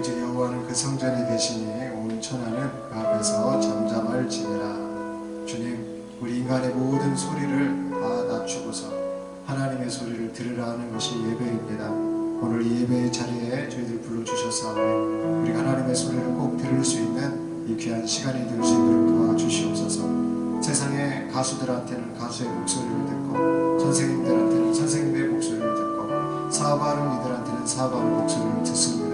오직 여호와는 그 성전에 계시니 온 천하는 그 앞에서 잠잠할지니라. 주님, 우리 인간의 모든 소리를 다 낮추고서 하나님의 소리를 들으라 하는 것이 예배입니다. 오늘 이 예배의 자리에 저희들 불러주셔서 우리가 하나님의 소리를 꼭 들을 수 있는 이 귀한 시간이 될 수 있도록 도와주시옵소서. 세상의 가수들한테는 가수의 목소리를 듣고, 선생님들한테는 선생님의 목소리를 듣고, 사업하는 이들한테는 사업하는 목소리를 듣습니다.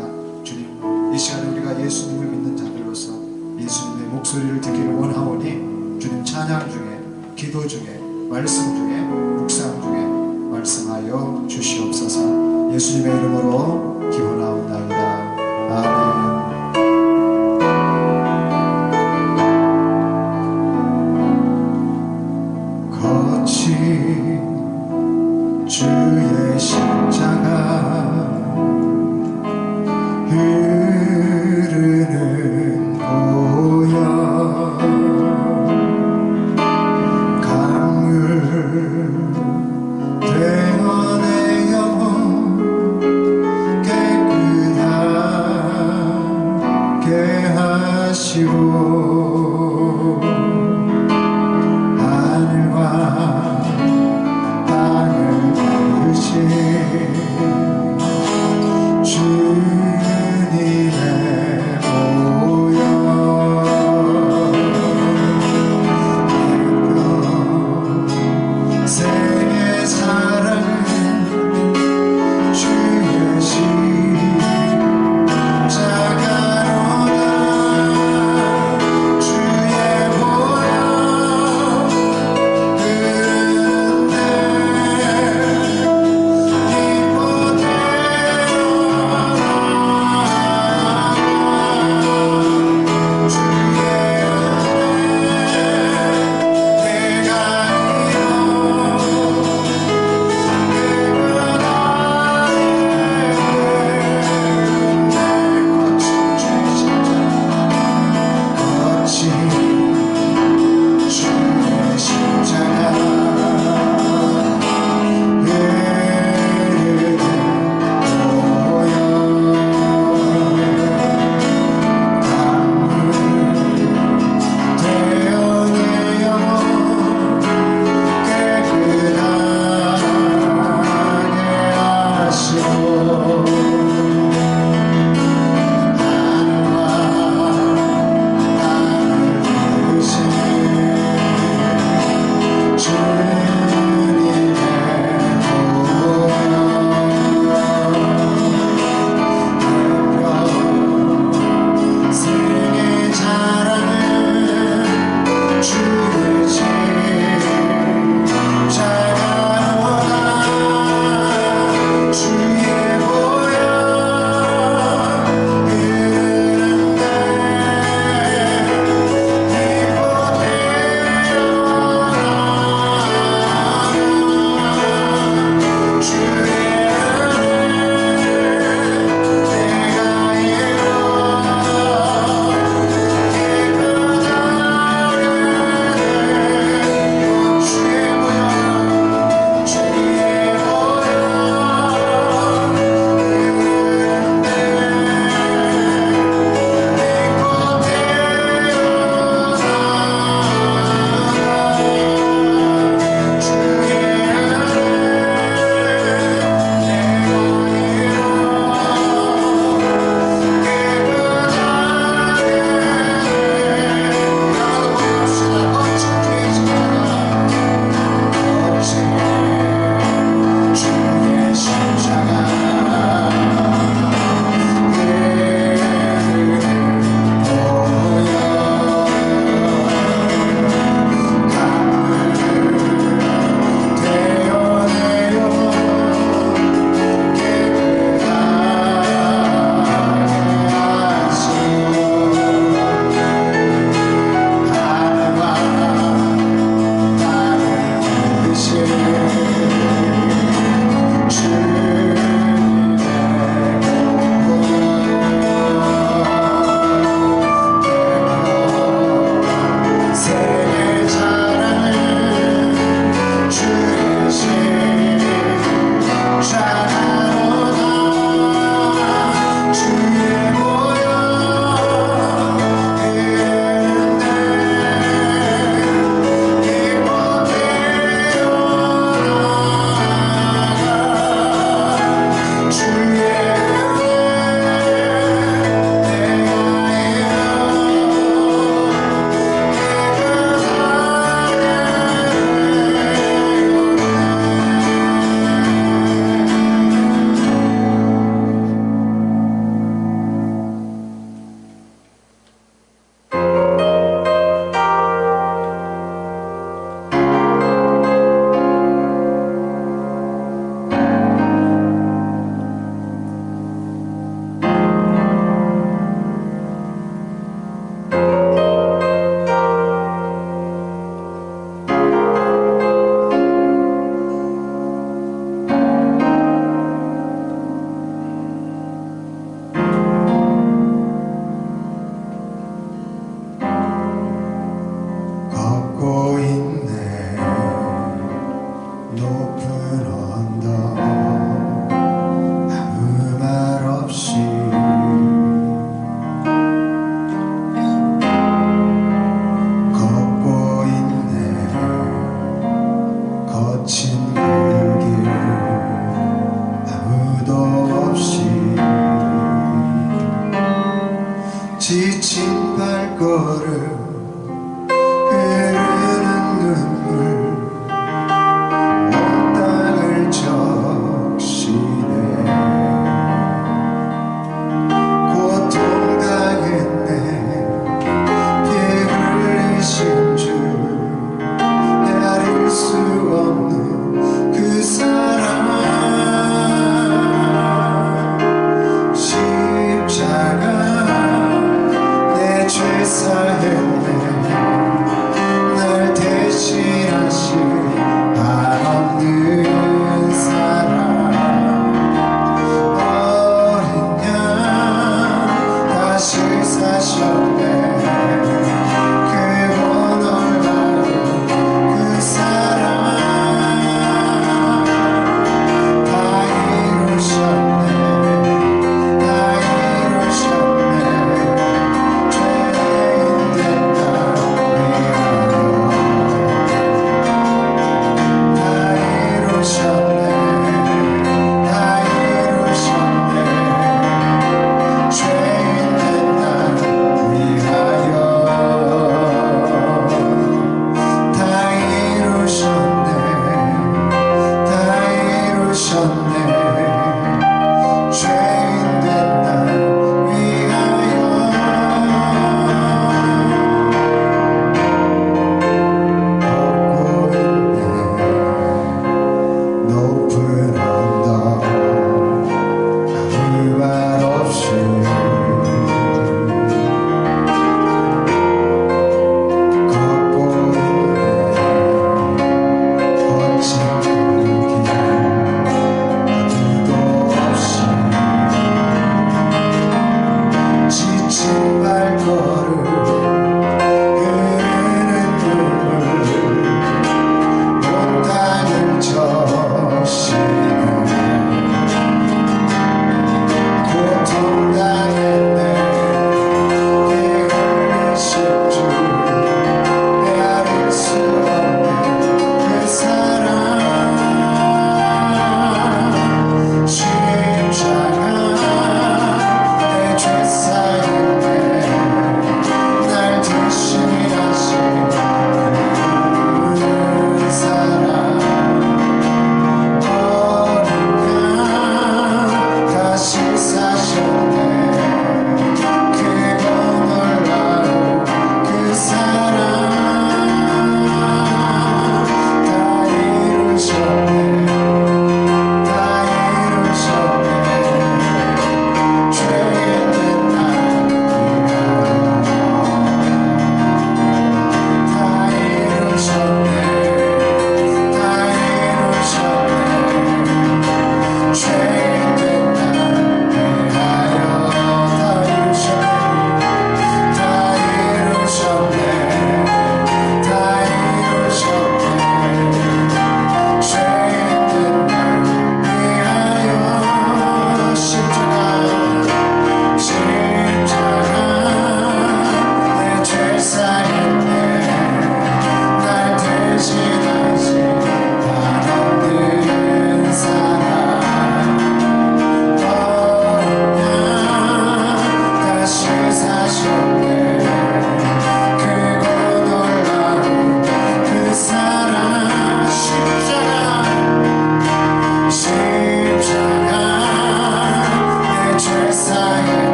주님, 이 시간에 우리가 예수님을 믿는 자들로서 예수님의 목소리를 듣기를 원하오니 주님, 찬양 중에, 기도 중에, 말씀 중에, 묵상 중에 말씀하여 주시옵소서. 예수님의 이름으로 기원하옵나이다. 아멘. 거친 주의 십자가 흐르는 보혈 강물 되어 내 영혼 깨끗하게 하시고 하늘과 땅을 부르신 주님의 보혈 생의 사랑은 주의 십자가로다. 주의 보혈 흐르네 기뻐되어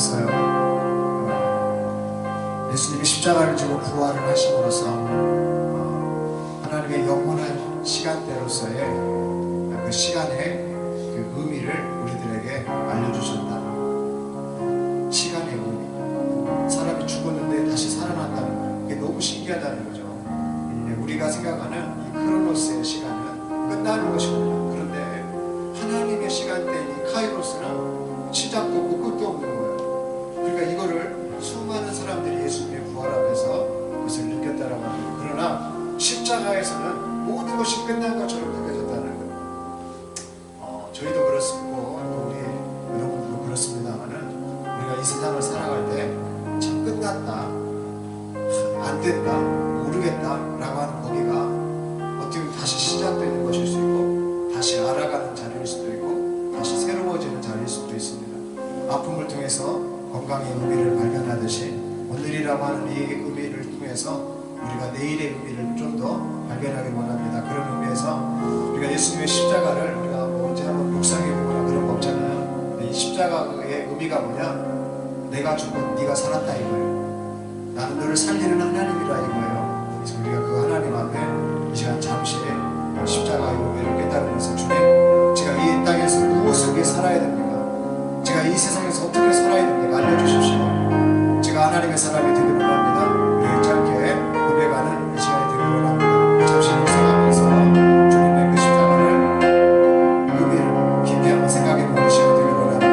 있어요. 예수님이 십자가를 지고 부활을 하심으로써 하나님의 영원한 시간대로서의 그 시간의 그 의미를 우리들에게 알려주셨다. 시간의 의미. 사람이 죽었는데 다시 살아난다는 거예요. 이게 너무 신기하다는 거죠. 우리가 생각하는 이 크로노스의 시간은 끝나는 것이거든요. 그런데 하나님의 시간대인 이 카이로스는 시작도 없고 끝도 없는 거예요. 그러니까 이거를 수많은 사람들이 예수님의 부활 앞에서 그것을 느꼈다라고 합니다. 그러나 십자가에서는 모든 것이 끝난 것처럼 느껴졌다는 거예요. 저희도 그렇고 또 우리 여러분들도 그렇습니다만은 우리가 이 세상을 살아갈 때 참 끝났다, 안 된다, 모르겠다 라고 하는 거기가 어떻게 보면 다시 시작되는 것일 수 있고 다시 알아가는 자리일 수도 있고 다시 새로워지는 자리일 수도 있습니다. 아픔을 통해서 건강의 의미를 발견하듯이 오늘이라고 하는 이 의미를 통해서 우리가 내일의 의미를 좀 더 발견하길 원합니다. 그런 의미에서 우리가 예수님의 십자가를 우리가 언제 한번 묵상해보거나 그런 거 없잖아요. 이 십자가의 의미가 뭐냐? 내가 죽고 네가 살았다 이거예요. 나는 너를 살리는 하나님이라 이거예요. 그래서 우리가 그 하나님 앞에 이 시간 잠시 십자가의 의미를 깨달으면서 주님, 제가 이 땅에서 무엇을 위해 살아야 됩니까? 제가 이 세상에서 어떻게 살아야 됩니까? 알려주십시오. 제가 하나님의 사람이 되기를 원합니다. 우리 짧게 고백하는 이 시간이 되기를 원합니다. 잠시 묵상하면서 주님의 그 십자가를 의미를 깊이 한번 생각해보는 시간이 되기를 원합니다.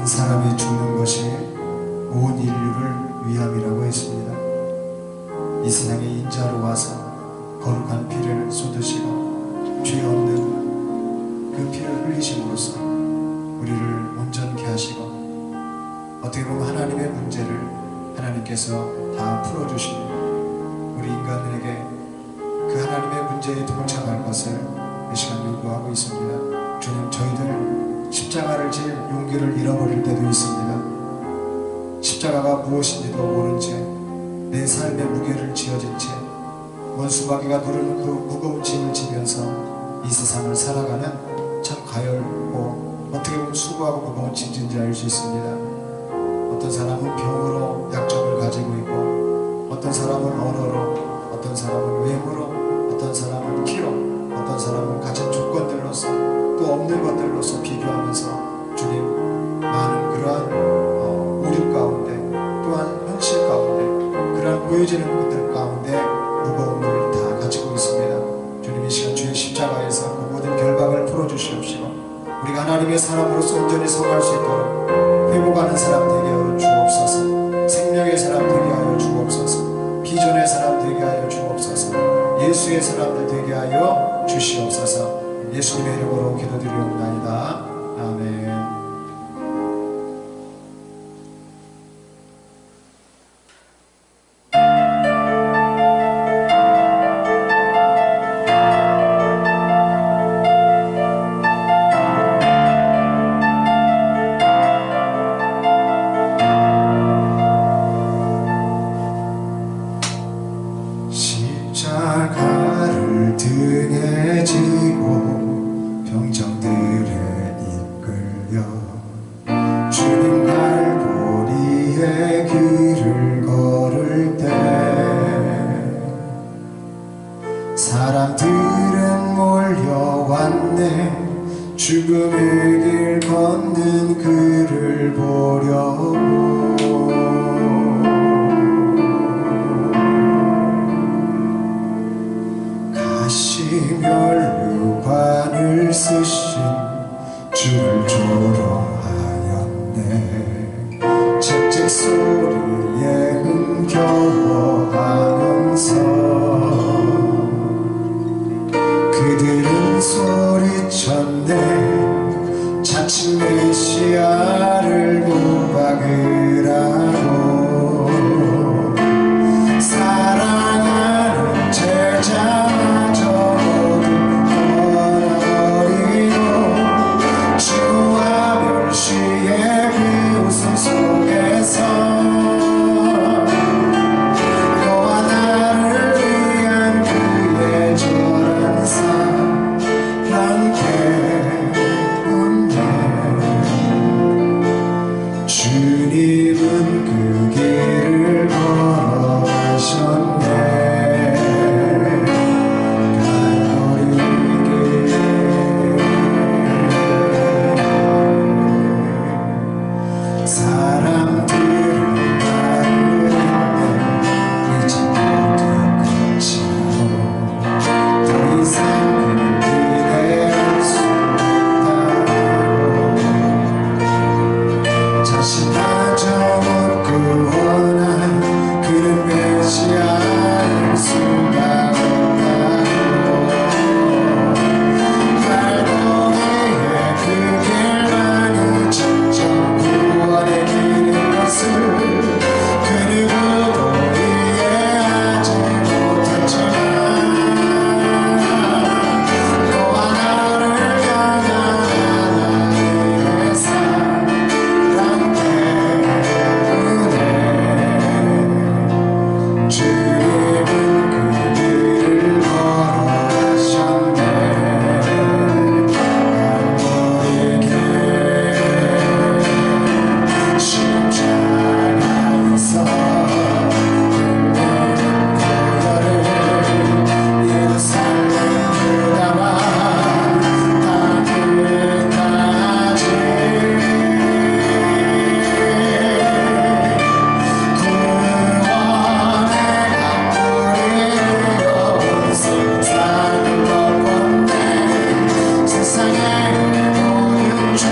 사람이 죽는 것이 온 인류를 위함이라고 했습니다. 이 세상에 인자로 와서 거룩한 피를 쏟으시고 죄 없는 그 피를 흘리심으로써 우리를 온전케 하시고 어떻게 보면 하나님의 문제를 하나님께서 다 풀어주시고 우리 인간에게 그 하나님의 문제에 동참할 것을 이 시간 요구하고 있습니다. 주님, 저희들 십자가를 질 용기를 잃어버릴 때도 있습니다. 십자가가 무엇인지도 모른 채 내 삶의 무게를 지어진 채 원수마귀가 누르는 그 무거운 짐을 지면서 이 세상을 살아가는 참 가열고 어떻게 보면 수고하고 무거운 짐진지 알 수 있습니다. 어떤 사람은 병으로 약점을 가지고 있고 어떤 사람은 언어로, 어떤 사람은 외모로, 어떤 사람은 키로, 어떤 사람은 가진 조건들로서 또 없는 것들로서 비교하면서 주님, 많은 그러한 오류 가운데 또한 현실 가운데 그러한 보여지는 것들 가운데 무거움을 다 가지고 있습니다. 주님, 이 시간 주의 십자가에서 그 모든 결박을 풀어주시옵시고 우리가 하나님의 사람으로서 온전히 서갈 수 있도록 회복하는 사람 되게 하여 주옵소서. 생명의 사람 되게 하여 주옵소서. 비전의 사람 되게 하여 주옵소서. 예수의 사람들 되게 하여 주시옵소서. 예수님의 이름으로 기도드리옵나이다. 아멘. 십자가를 등에 지고 병정들의 죽음의 길 걷는 그를 보려고 가시면류관을 쓰신 주를 조롱하였네. 채찍 소리에 흥겨워하면서 그들은 소리쳤네. 자칭 메시아를 구박을 하고 사랑하는 제자마저 모두 떠나버리고 치부와 멸시의 비웃음 속에서 너와 나를 위한 그의 절한 사랑 때문에 주님은 그 길을 걸어가셨네. 사람들은 나를 이제 모두 끝이라고 더 이상 기대할 수 없다고 자신마저 묻고 원한 그는 메시아일 수가 없다고 발버둥에 그 길만이 진정 구원의 길인 것을 그 누구도 이해하지 못했지만 너와 나를 향한 하나님의 사랑 때문에 주님은 그 길을 걸어가셨네. 갈보리길 십자가에서 흘리는 보혈을 예루살렘 유다와 땅끝까지 구원의 강물이여 온 세상을 덮었네. 세상의 모든 죄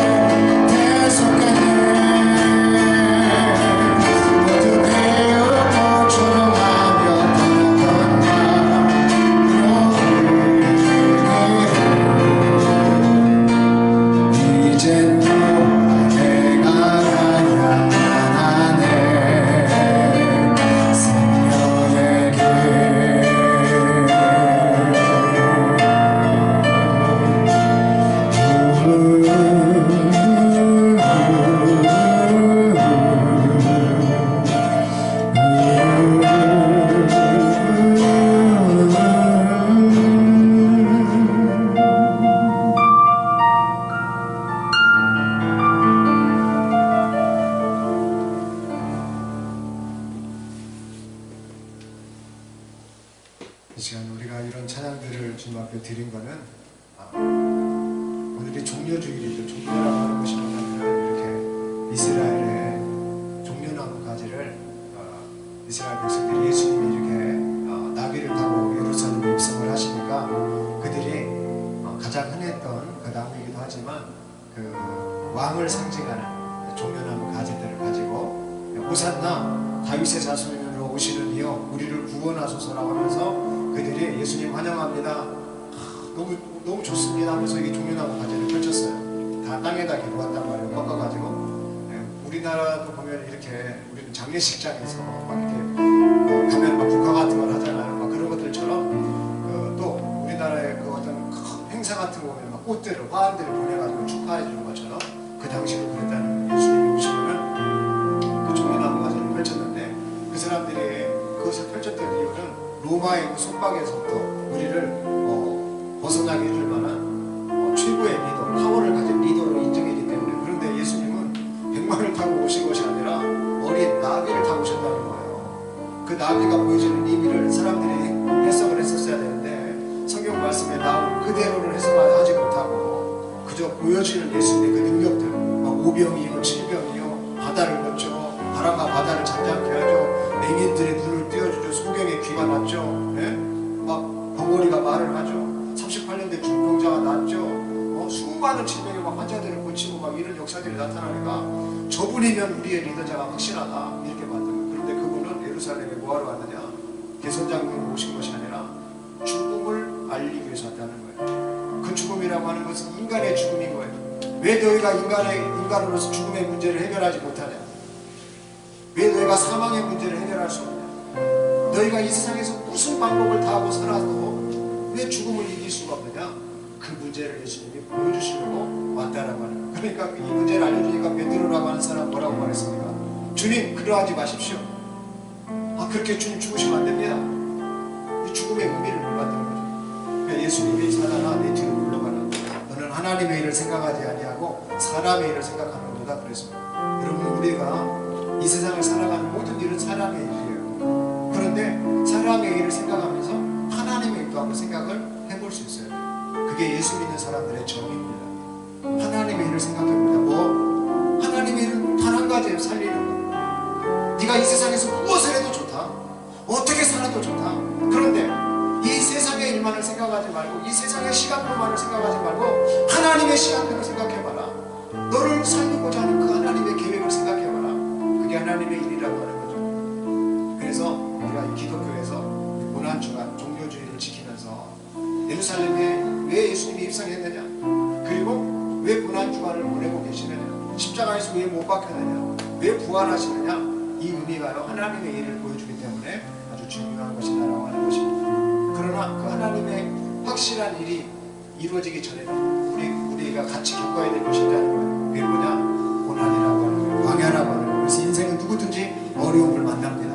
대속했네. 모두 배우고 조롱하며 떠나던 나 이젠 너와 내가 가야 하네. 생명의 길 이 시간 우리가 이런 찬양들을 주님 앞에 드린 거는 오늘이 종려주일이죠. 종려라고 하는 것이 뭐냐면 이렇게 이스라엘의 종려나무 가지를 이스라엘 백성들이 예수님이 이렇게 나귀를 타고 예루살렘에 입성을 하시니까 그들이 가장 흔했던 그 나무이기도 하지만 그 왕을 상징하는 종려나무 가지들을 가지고 호산나 다윗의 자손으로 오시는 이여 우리를 구원하소서라고 하면서 그들이 예수님 환영합니다. 너무 좋습니다 하면서 이 종려나무 가지를 펼쳤어요. 다 땅에다 기도한단 말이에요. 꺾어가지고. 우리나라도 보면 이렇게 우리는 장례식장에서 막 이렇게 가면 막 국화 같은 걸 하잖아요. 막 그런 것들처럼 또 우리나라의 그 어떤 큰 행사 같은 거 보면 막 꽃들을 화환들을 보내가지고 축하해 주는 것처럼 그 당시도 그랬다는 예수님이 오시면은 그 종려나무 가지를 펼쳤는데 그 사람들이 그것을 펼쳤던 이유는 로마의 그 속박에서부터 우리를 벗어나게 해줄 만한 최고의 리더, 파워를 가진 리더로 인정했기 때문에. 그런데 예수님은 백마를 타고 오신 것이 아니라 어린 나귀를 타고 오셨다는 거예요. 그 나귀가 보여주는 의미를 사람들이 해석을 했었어야 되는데 성경 말씀에 나온 그대로를 해석하지 못하고 그저 보여 보여지는 예수님의 그 능력들, 막 오병이요 칠병이요 바다를 걷죠, 바람과 바다를 잠잠케 하죠, 맹인들의 눈을 띄워주죠, 소경의 귀가 났죠, 예? 막 벙어리가 말을 하죠, 38년대 중풍자가 낫죠, 수많은 질병의 막 환자들을 고치고 막 이런 역사들이 나타나니까 저분이면 우리의 리더자가 확실하다 이렇게 만든 거예요. 그런데 그분은 예루살렘에 뭐하러 왔느냐? 대선장군으로 오신 것이 아니라 죽음을 알리기 위해서 왔다는 거예요. 그 죽음이라고 하는 것은 인간의 죽음인 거예요. 왜 너희가 인간으로서 죽음의 문제를 해결하지 못하냐? 왜 너희가 사망의 문제를 해결할 수 없냐? 너희가 이 세상에서 무슨 방법을 다 하고 살아도 왜 죽음을 이길 수가 없느냐? 그 문제를 예수님이 보여주시려고 왔다라고 하는 거예요. 그러니까 이 문제를 알려주니까 베드로라고 하는 사람 뭐라고 말했습니까? 주님, 그러하지 마십시오. 그렇게 주님 죽으시면 안 됩니다. 이 죽음의 의미를 몰랐다는 거죠. 그러니까 예수님이 사단아 내 뒤로 물러가라. 너는 하나님의 일을 생각하지 아니하고 사람의 일을 생각하는구나 그랬습니다. 여러분, 우리가 이 세상을 살아가는 모든 일은 사람의 일이에요. 그런데 사람의 일을 생각하면서 하나님의 일도 한번 생각을 해볼 수 있어요. 그게 예수 믿는 사람들의 정의입니다. 하나님의 일을 생각해보자. 하나님의 일은 단 한 가지예요. 살리는 거. 네가 이 세상에서 무엇을 해도 좋다, 어떻게 살아도 좋다. 그런데 이 세상의 일만을 생각하지 말고, 이 세상의 시간표만을 생각하지 말고 하나님의 시간표를 생각해봐라. 너를 살리고자 하는 그 하나님의 계획을 생각해봐라. 그게 하나님의 일이라고 하는 거죠. 그래서 우리가 이 기독교에서 고난주간 종교주의를 지키면서 예루살렘에 왜 예수님이 입성했느냐, 그리고 왜 고난주간을 보내고 계시느냐, 십자가에서 왜 못 박혔느냐, 왜 부활하시느냐, 이 의미가요 하나님의 일을 보여주기 때문에 아주 중요한 것이다라고 하는 것입니다. 그러나 그 하나님의 확실한 일이 이루어지기 전에는 우리가 같이 겪어야 될 것이 있다는 거예요. 그게 뭐냐? 고난이라고 하는 거예요. 광야라고 하는 거예요. 그래서 인생은 누구든지 어려움을 만납니다.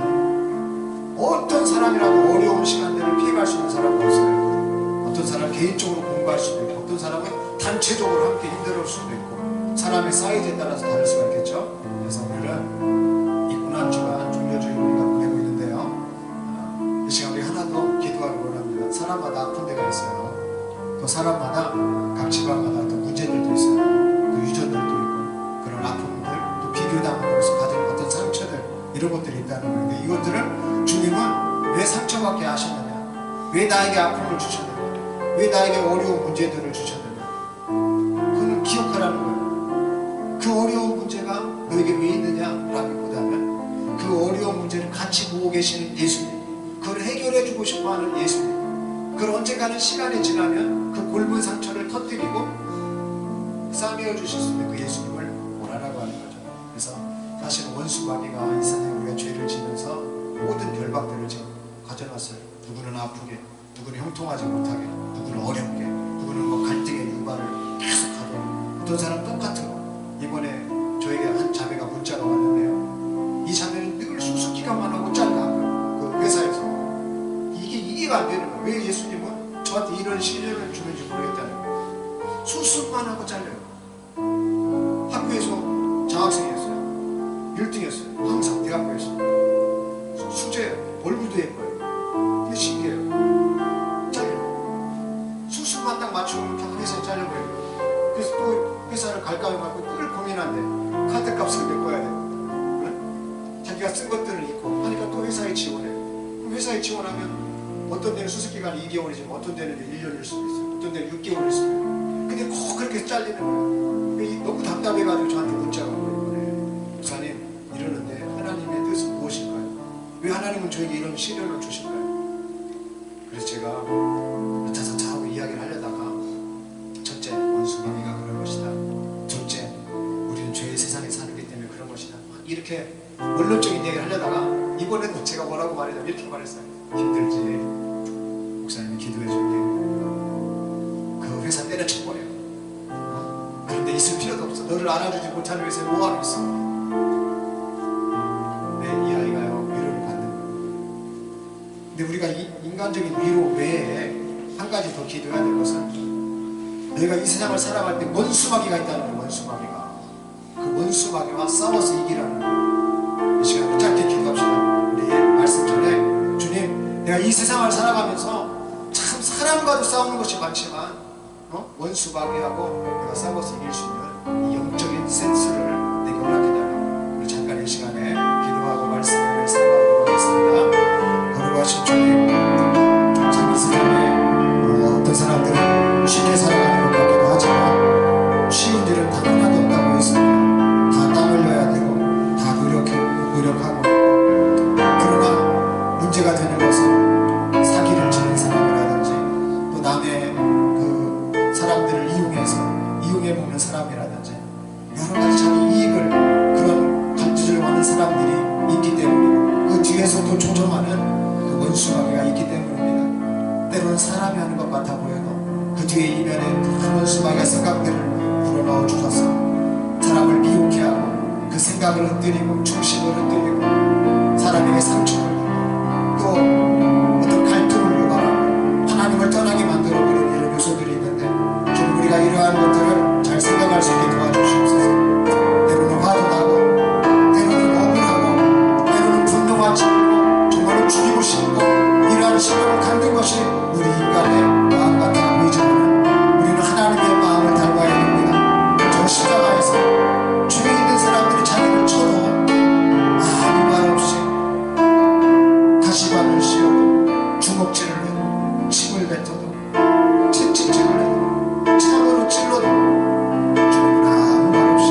어떤 사람이라도 어려운 시간들을 피해갈 수 있는 사람은 없어요. 어떤 사람은 개인적으로 공부할 수도 있고, 어떤 사람은 단체적으로 함께 힘들 수도 있고, 사람의 사이즈에 따라서 다를 수가 있겠죠. 그래서 오늘은 이 고난주간 종료주의를 우리가 보내고 있는데요, 이 시간 우리 하나 더 기도하기 원합니다. 사람마다 아픈 데가 있어요. 또 사람마다 각 집안마다 또 문제들도 있어요. 또 유전들도 있고, 그런 아픔들, 또 비교당함으로써 가진 어떤 상처들, 이런 것들이 있다는 거예요. 근데 이것들은 주님은 왜 상처받게 하셨느냐, 왜 나에게 아픔을 주셨느냐, 왜 나에게 어려운 문제들을 주셨느냐, 그건 기억하라는 거예요. 그 어려운 문제가 너에게 왜 있느냐라기보다는 그 어려운 문제를 같이 보고 계시는 예수님, 그걸 해결해주고 싶어하는 예수님, 그걸 언젠가는 시간이 지나면 그 곪은 상처를 터뜨리고 싸매어 주실 수 있는 그 예수님을 원하라고 하는 거죠. 그래서 사실 원수마귀가 이 세상에 우리가 죄를 지면서 모든 결박들을 지금 가져놨어요. 누구는 아프게, 누구는 형통하지 못하게, 누구는 어렵게, 누구는 뭐 갈등의 유발을 계속하게, 어떤 사람 똑같은 거. 이번에 저에게 한 자매가 문자가 왔는데요, 이 자매는 늘 수습기간만 하고 잘라, 그 회사에서 이게 이해가 안 되는 거예요. 왜 예수님은 저한테 이런 시련을 주는지 모르겠다는 거예요. 수습만 하고 잘려요. 학교에서 장학생이었어요. 1등이었어요. 항상 대학교에서 수제 얼굴도 예뻐요. 근데 신기해요. 잘려요. 수습만 딱 맞추고 그 회사에 잘려버려요. 그래서 또 회사를 갈까요 말고 늘 고민한대. 카드값을 메꿔야 돼. 네? 자기가 쓴 것들을 잊고 하니까 또 회사에 지원해. 그럼 회사에 지원하면 어떤 데는 수습기간이 2개월이지만 어떤 데는 1년일 수도 있어요. 어떤 데는 6개월일 수도 있어요. 근데 꼭 그렇게 잘리는 거예요. 너무 답답해가지고 저한테 문자가 오네. 목사님, 이러는데 하나님의 뜻은 무엇일까요? 왜 하나님은 저에게 이런 시련을 주실까요? 그래서 제가 차차차하고 이야기를 하려다가, 첫째, 원수마귀가 그런 것이다. 둘째, 우리는 죄의 세상에 사는기 때문에 그런 것이다. 이렇게 원론적인 얘기를 하려다가 이번에도 제가 뭐라고 말했냐면 이렇게 말했어요. 힘들지? 목사님이 기도해 줄게. 그 회사 때려쳐버려. 그런데 있을 필요도 없어. 너를 알아주지 못하는 회사에 뭐하러 있어? 네, 이 아이가요 위로를 받는 거예요. 근데 우리가 인간적인 위로 외에 한 가지 더 기도해야 될 것은, 너희가 이 세상을 살아갈 때 원수마귀가 있다는 거예요. 원수마귀가. 그 원수마귀와 싸워서 이기라는 거예요. 이 시간에 짧게 기도합시다. 우리 말씀 전에, 주님, 내가 이 세상을 살아가면서 참 사람과도 싸우는 것이 많지만 원수 마귀하고 내가 싸워서 이길 수 있는 이 영적인 센스를 내게 허락해달라고 우리 잠깐 이 시간에 기도하고 말씀을 삼아보도록 하겠습니다. 거룩하신 주님, 자기 세상에 어떤 사람들은 쉽게 살아가는 것 같기도 하지만 쉬운 일은 단 하나도 없다고 했습니다. 다 땀 흘려야 되고 다 노력하고 그러나 문제가 되는 것은 사기를 치는 사람이라든지 또 남의 그 사람들을 이용해 먹는 사람이라든지 여러 가지 자기 이익을 그런 간주를 받는 사람들이 있기 때문이고 그 뒤에서도 조종하는 그 원수 마귀가 있기 때문입니다. 때로는 사람이 하는 것 같아 보여도 그 뒤에 이면에 그 원수 마귀의 생각들을 불어넣어 주셔서 사람을 미혹해 하고 그 생각을 흔들리고 중심을 흔들리고 사람에게 상처를 또 어떤 갈등을 유발하고 하나님을 떠나게 만들어버리는 이런 요소들이 있는데 좀 우리가 이러한 것들을 잘 생각할 수 있게 도와주시옵소서. 때로는 화도 나고 때로는 억울하고 때로는 분노가 치고 정말로 죽이고 싶고 이러한 심령을 갖는 것이 우리 인간의 마음 같아 보이지만 우리는 하나님의 마음을 닮아야 됩니다. 저 십자가에서 죄 있는 사람들이 자기를 쳐도 아무 말 없이 가시관을 씌워도 주먹질을 해도 침을 뱉어도 채찍질을 해도 창으로 찔러도 주님은 아무 말 없이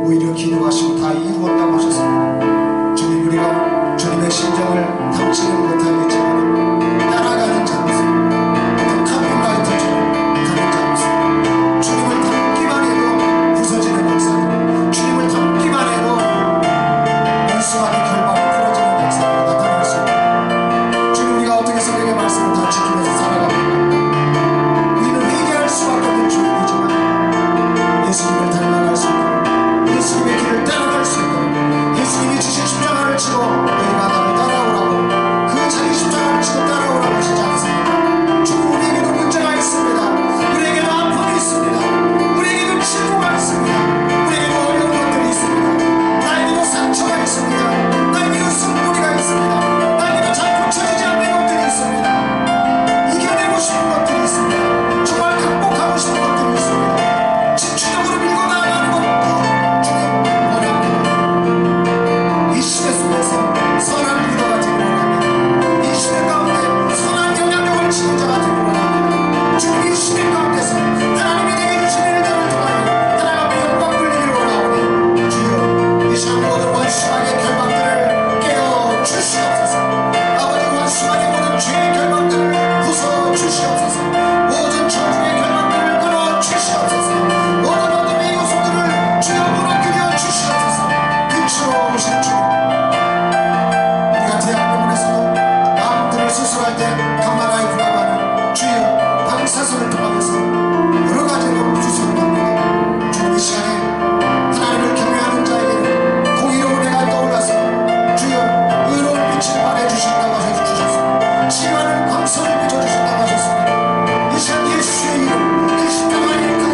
오히려 기도하시고 다 이루었다고 하셨습니다. 주님, 우리가 주님의 심정을 담지는 못하겠지만 따라가는 자로서 어떤 카피라이터처럼 가는 자로서 주님을 닮기만 해도 부서지는 역사들, 주님을 닮기만 해도 원수와의 결박이 풀어지는 역사가 나타날 수 있다. 주님, 우리가 어떻게 성경의 말씀을 다 지키면서 살아갑니까? 우리는 회개할 수밖에 없는 주님이지만 예수님을 닮아갈 수 있고 예수님의 길을 따라갈 수 있고 예수님이 주신 십자가를 치고 너희가 나를 따라오라고 그 자기 십자가를 치고 따라오라고 하시지 않습니까? 주님, 우리에게도 문제가 있습니다. 우리에게도 아픔이 있습니다. 우리에게도 질고가 있습니다. 우리에게도 어려운 것들이 있습니다. 나에게도 상처가 있습니다. 나에게도 승부리가 있습니다. 나에게도 잘 고쳐지지 않는 것들이 있습니다. 이겨내고 싶은 것들이 있습니다. 정말 극복하고 싶은 것들이 있습니다. 집중적으로 밀고 나아가는 것도 주님 원합니다. 이 시대 속에서 선한 리더가 되기를 원합니다. 이 시대 가운데 선한 영향력을 지닌 자가 되기를 원합니다. 주님, 이 시대 가운데서 하나님이 내게 주신 일들을 통하여 하나님의 영광 돌리기를 원하오니 주여 이 시간 모든 원수마귀의 결박들을 깨어 주시옵소서. 아버지, 원수마귀의 모든 죄의 결박들을 부숴 주시옵소서. 모든 저주의 결박들을 끊어 주시옵소서. 모든 어둠의 요소들을 주여 무너뜨려 주시옵소서. 빛으로 오신 주님, 우리가 대학병원에서도 마음들을 수술할 때 감마라에 부담하는 주여 방사선을 통하면서 여러 가지로 수술을 받는다. 주님, 이 시간에 하나님을 경외하는 자에게는 공의로운 해가 떠올라서 주여 의로운 빛을 발해주신다고 하셔서 치료하는 광선을 비춰주신다고 하셨습니다. 이 시간 예수의 이름, 이 십자가의 이름으로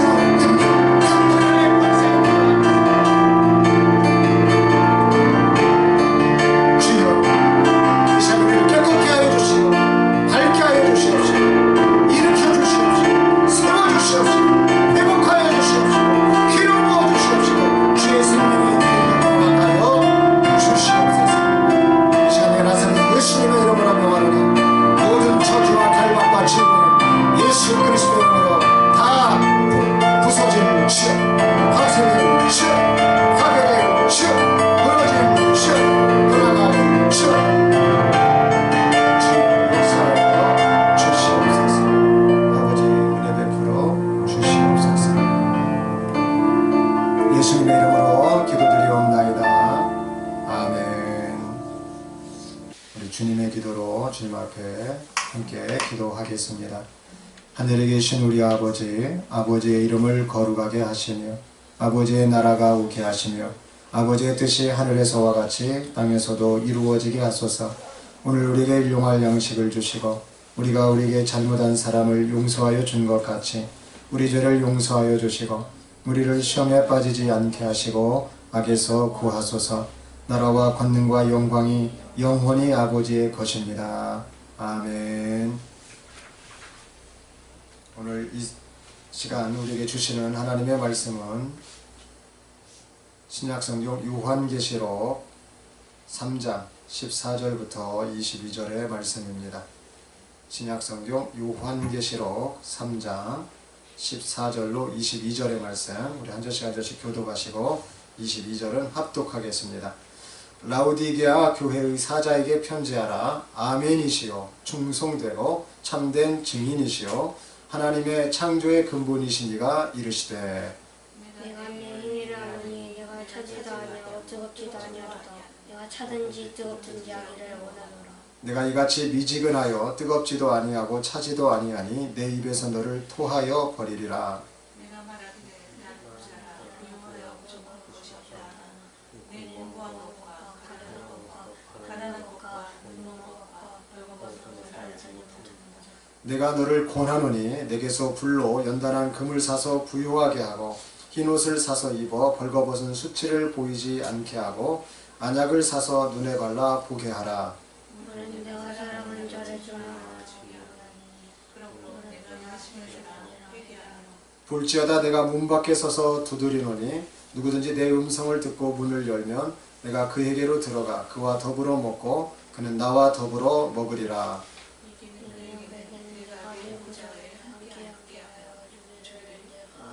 강력하게 박세합니다. 주여 이 시간 우리를 깨닫게 하여 주시고 밝게 하여 주시옵시고 일으켜 주시옵시고 세워주시옵시고 회복하여 주시옵시고 피를 부어 주시옵시고 주의 생명의 능력을 허락하여 주시옵소서. 이 시간에 나사렛 예수님의 이름으로 명하노니 모든 저주와 갈망과 질문을 예수 그리스도의 이름으로 다 부서질 시옵, 파쇄될 시옵, 파괴될 시옵, 무너질 시옵, 변화갈 시옵. 주님 역사하여 주시옵소서. 아버지, 은혜 베풀어 주시옵소서. 예수님의 이름으로 기도드리옵나이다. 아멘. 우리 주님의 기도로 주님 앞에 함께 기도하겠습니다. 하늘에 계신 우리 아버지, 아버지의 이름을 거룩하게 하시며 아버지의 나라가 오게 하시며 아버지의 뜻이 하늘에서와 같이 땅에서도 이루어지게 하소서. 오늘 우리에게 일용할 양식을 주시고 우리가 우리에게 잘못한 사람을 용서하여 준 것 같이 우리 죄를 용서하여 주시고 우리를 시험에 빠지지 않게 하시고 악에서 구하소서. 나라와 권능과 영광이 영원히 아버지의 것입니다. 아멘. 오늘 이 시간 우리에게 주시는 하나님의 말씀은 신약성경 요한계시록 3장 14절부터 22절의 말씀입니다. 신약성경 요한계시록 3장 14절로 22절의 말씀, 우리 한 절씩 한 절씩 교독하시고 22절은 합독하겠습니다. 라우디게아 교회의 사자에게 편지하라. 아멘이시요 충성되고 참된 증인이시요 하나님의 창조의 근본이신 이가 이르시되 내가 내 행위를 아노니 내가 차지도 아니하고 뜨겁지도 아니하도다. 내가 차든지 뜨겁든지 하기를 원하노라. 내가 이같이 미지근하여 뜨겁지도 아니하고 차지도 아니하니 내 입에서 너를 토하여 버리리라. 내가 말하기를 난 목사라 영어여 부족한 것이 없다. 내 공부한 것과 가난한 것과 굶는 것과 벌거벗은 것을 알지 못하는 내가 너를 권하노니 내게서 불로 연단한 금을 사서 부요하게 하고 흰옷을 사서 입어 벌거벗은 수치를 보이지 않게 하고 안약을 사서 눈에 발라 보게 하라. 너는 내가 사랑하는 자를 주나 그러므로 내가 열심히 주라 회개하라. 볼지어다 내가 문 밖에 서서 두드리노니 누구든지 내 음성을 듣고 문을 열면 내가 그에게로 들어가 그와 더불어 먹고 그는 나와 더불어 먹으리라.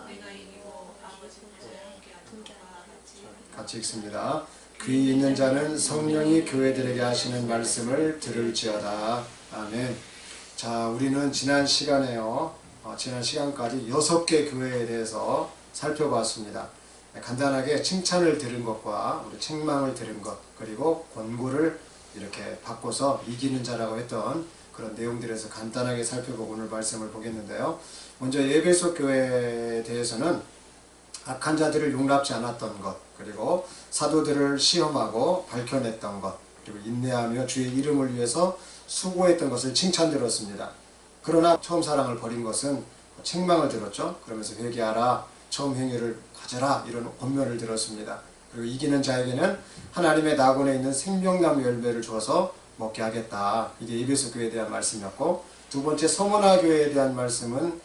내가 이기고 아버지 보좌에 함께하는 것과 같이 같이 읽습니다. 귀 있는 자는 성령이 교회들에게 하시는 말씀을 들을지어다. 아멘. 자, 우리는 지난 시간에요. 지난 시간까지 6개 교회에 대해서 살펴봤습니다. 간단하게 칭찬을 들은 것과 우리 책망을 들은 것, 그리고 권고를 이렇게 바꿔서 이기는 자라고 했던 그런 내용들에서 간단하게 살펴보고 오늘 말씀을 보겠는데요. 먼저 에베소 교회에 대해서는 악한 자들을 용납지 않았던 것, 그리고 사도들을 시험하고 밝혀냈던 것, 그리고 인내하며 주의 이름을 위해서 수고했던 것을 칭찬들었습니다. 그러나 처음 사랑을 버린 것은 책망을 들었죠. 그러면서 회개하라, 처음 행위를 가져라, 이런 권면을 들었습니다. 그리고 이기는 자에게는 하나님의 낙원에 있는 생명나무 열매를 주어서 먹게 하겠다. 이게 에베소 교회에 대한 말씀이었고, 두 번째 서머나 교회에 대한 말씀은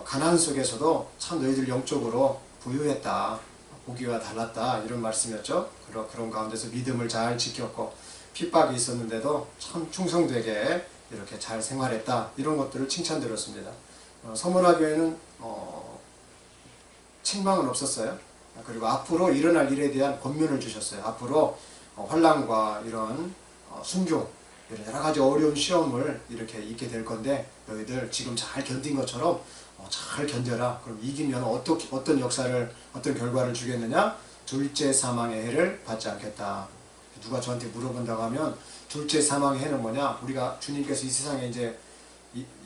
가난 속에서도 참 너희들 영적으로 부유했다, 보기와 달랐다, 이런 말씀이었죠. 그런 가운데서 믿음을 잘 지켰고 핍박이 있었는데도 참 충성되게 이렇게 잘 생활했다, 이런 것들을 칭찬드렸습니다. 서머나 교회는 책망은 없었어요. 그리고 앞으로 일어날 일에 대한 권면을 주셨어요. 앞으로 환난과 이런 순교, 이런 여러 가지 어려운 시험을 이렇게 있게 될 건데 너희들 지금 잘 견딘 것처럼 잘 견뎌라. 그럼 이기면 어떤 역사를, 어떤 결과를 주겠느냐? 둘째 사망의 해를 받지 않겠다. 누가 저한테 물어본다고 하면 둘째 사망의 해는 뭐냐? 우리가 주님께서 이 세상에 이제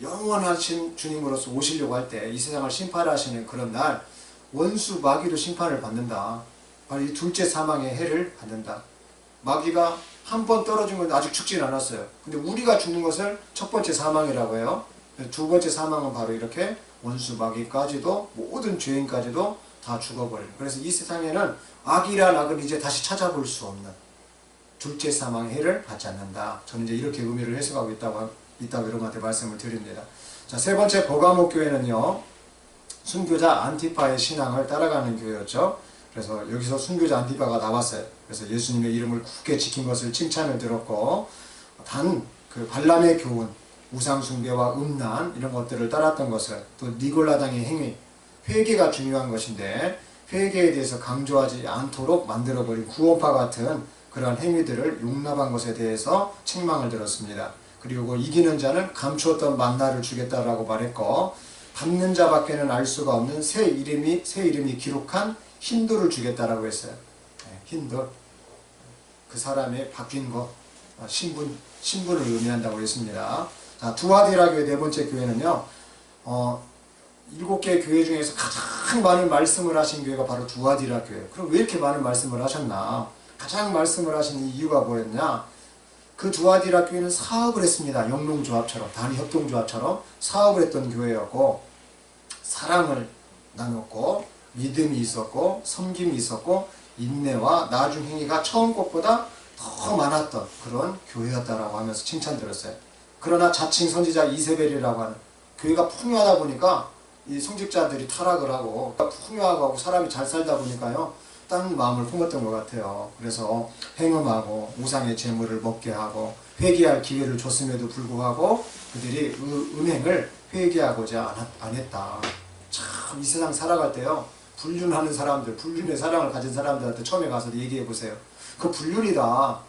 영원하신 주님으로서 오시려고 할 때 이 세상을 심판하시는 그런 날 원수 마귀도 심판을 받는다. 바로 이 둘째 사망의 해를 받는다. 마귀가 한 번 떨어진 건 아직 죽진 않았어요. 근데 우리가 죽는 것을 첫 번째 사망이라고 해요. 두 번째 사망은 바로 이렇게 원수 마귀까지도 모든 죄인까지도 다 죽어버려요. 그래서 이 세상에는 악이란 악을 이제 다시 찾아볼 수 없는 둘째 사망의 해를 받지 않는다. 저는 이제 이렇게 의미를 해석하고 있다고 여러분한테 말씀을 드립니다. 자, 세 번째 버가모 교회는요, 순교자 안티파의 신앙을 따라가는 교회였죠. 그래서 여기서 순교자 안티파가 나왔어요. 그래서 예수님의 이름을 굳게 지킨 것을 칭찬을 들었고, 단 그 발람의 교훈, 우상숭배와 음란 이런 것들을 따랐던 것을, 또 니골라당의 행위, 회개가 중요한 것인데 회개에 대해서 강조하지 않도록 만들어버린 구원파 같은 그러한 행위들을 용납한 것에 대해서 책망을 들었습니다. 그리고 이기는 자는 감추었던 만나를 주겠다라고 말했고, 받는 자밖에는 알 수가 없는 새 이름이 기록한 힌도를 주겠다라고 했어요. 힌도, 그 사람의 바뀐 것, 신분을 의미한다고 했습니다. 자, 두아디라 교회 네 번째 교회는요, 7개 교회 중에서 가장 많은 말씀을 하신 교회가 바로 두아디라 교회. 그럼 왜 이렇게 많은 말씀을 하셨나? 가장 말씀을 하신 이유가 뭐였냐? 그 두아디라 교회는 사업을 했습니다. 영농조합처럼, 단위협동조합처럼 사업을 했던 교회였고, 사랑을 나눴고, 믿음이 있었고, 섬김이 있었고, 인내와 나중행위가 처음 것보다 더 많았던 그런 교회였다라고 하면서 칭찬드렸어요. 그러나 자칭 선지자 이세벨이라고 하는, 교회가 풍요하다 보니까 이 성직자들이 타락을 하고 풍요하고 사람이 잘 살다 보니까요, 딴 마음을 품었던 것 같아요. 그래서 행음하고 우상의 재물을 먹게 하고 회개할 기회를 줬음에도 불구하고 그들이 음행을 회개하고자 안 했다. 참 이 세상 살아갈 때요, 불륜하는 사람들, 불륜의 사랑을 가진 사람들한테 처음에 가서 얘기해 보세요. 그 불륜이다,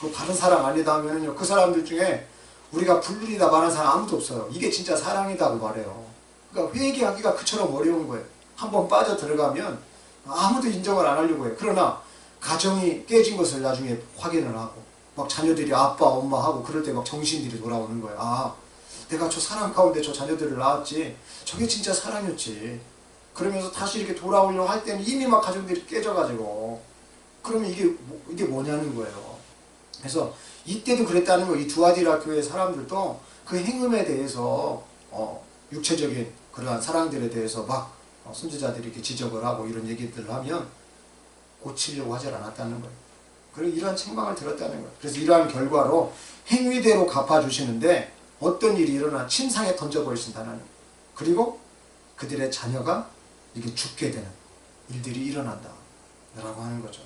그 바른 사랑 아니다 하면은요, 그 사람들 중에 우리가 불륜이다 말하는 사람 아무도 없어요. 이게 진짜 사랑이다고 말해요. 그러니까 회개하기가 그처럼 어려운 거예요. 한번 빠져 들어가면 아무도 인정을 안 하려고 해요. 그러나 가정이 깨진 것을 나중에 확인을 하고 막 자녀들이 아빠 엄마 하고 그럴 때 막 정신들이 돌아오는 거예요. 아, 내가 저 사랑 가운데 저 자녀들을 낳았지, 저게 진짜 사랑이었지. 그러면서 다시 이렇게 돌아오려고 할 때는 이미 막 가정들이 깨져가지고, 그러면 이게 뭐냐는 거예요. 그래서 이때도 그랬다는 거예요. 이 두아디라 교회 사람들도 그 행음에 대해서 육체적인 그러한 사랑들에 대해서 막 선지자들이 이렇게 지적을 하고 이런 얘기들을 하면 고치려고 하지 않았다는 거예요. 그리고 이러한 책망을 들었다는 거예요. 그래서 이러한 결과로 행위대로 갚아주시는데 어떤 일이 일어나 침상에 던져버리신다는 거예요. 그리고 그들의 자녀가 이게 죽게 되는 일들이 일어난다 라고 하는 거죠.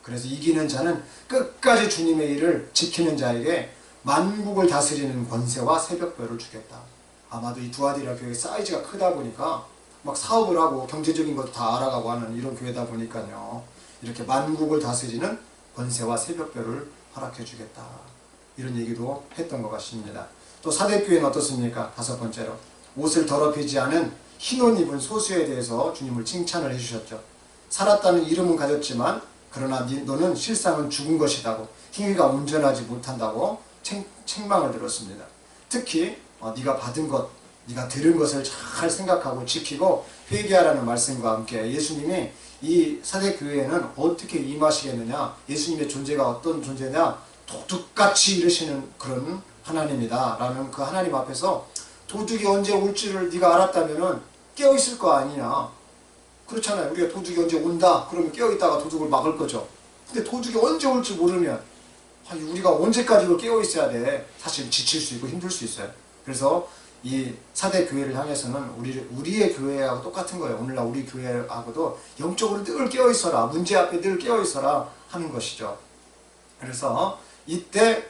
그래서 이기는 자는 끝까지 주님의 일을 지키는 자에게 만국을 다스리는 권세와 새벽별을 주겠다. 아마도 이 두아디라 교회 사이즈가 크다 보니까 막 사업을 하고 경제적인 것도 다 알아가고 하는 이런 교회다 보니까요, 이렇게 만국을 다스리는 권세와 새벽별을 허락해 주겠다, 이런 얘기도 했던 것 같습니다. 또 사대교회는 어떻습니까? 다섯 번째로 옷을 더럽히지 않은 흰 옷 입은 소수에 대해서 주님을 칭찬을 해주셨죠. 살았다는 이름은 가졌지만 그러나 너는 실상은 죽은 것이다고, 행위가 온전하지 못한다고 책망을 들었습니다. 특히 네가 받은 것, 네가 들은 것을 잘 생각하고 지키고 회개하라는 말씀과 함께 예수님이 이 사대교회에는 어떻게 임하시겠느냐, 예수님의 존재가 어떤 존재냐, 도둑같이 이르시는 그런 하나님이다 라는 그 하나님 앞에서 도둑이 언제 올지를 네가 알았다면 깨어있을 거 아니냐. 그렇잖아요. 우리가 도둑이 언제 온다 그러면 깨어있다가 도둑을 막을 거죠. 근데 도둑이 언제 올지 모르면 우리가 언제까지 이걸 깨어있어야 돼. 사실 지칠 수 있고 힘들 수 있어요. 그래서 이 사대 교회를 향해서는 우리의 교회하고 똑같은 거예요. 오늘날 우리 교회하고도 영적으로 늘 깨어있어라, 문제 앞에 늘 깨어있어라 하는 것이죠. 그래서 이때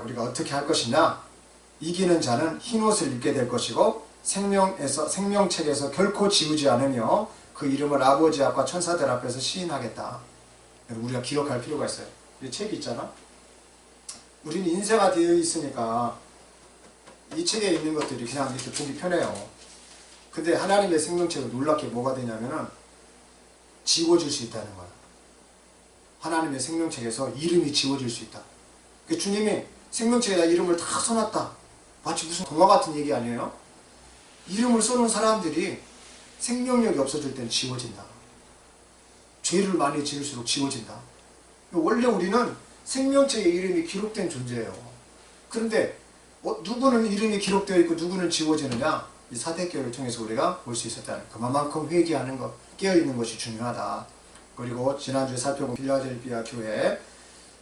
우리가 어떻게 할 것이냐, 이기는 자는 흰옷을 입게 될 것이고 생명책에서 결코 지우지 않으며 그 이름을 아버지 앞과 천사들 앞에서 시인하겠다. 우리가 기억할 필요가 있어요. 이 책이 있잖아. 우리는 인쇄가 되어 있으니까 이 책에 있는 것들이 그냥 이렇게 보기 편해요. 근데 하나님의 생명책은 놀랍게 뭐가 되냐면은 지워질 수 있다는 거야. 하나님의 생명책에서 이름이 지워질 수 있다. 주님이 생명책에다 이름을 다 써놨다. 마치 무슨 동화 같은 얘기 아니에요? 이름을 써놓은 사람들이 생명력이 없어질 때는 지워진다. 죄를 많이 지을수록 지워진다. 원래 우리는 생명책에 이름이 기록된 존재예요. 그런데 누구는 이름이 기록되어 있고 누구는 지워지느냐? 이 사대교회를 통해서 우리가 볼 수 있었다는, 그만큼 회개하는 것, 깨어있는 것이 중요하다. 그리고 지난주에 살펴본 필라델피아 교회,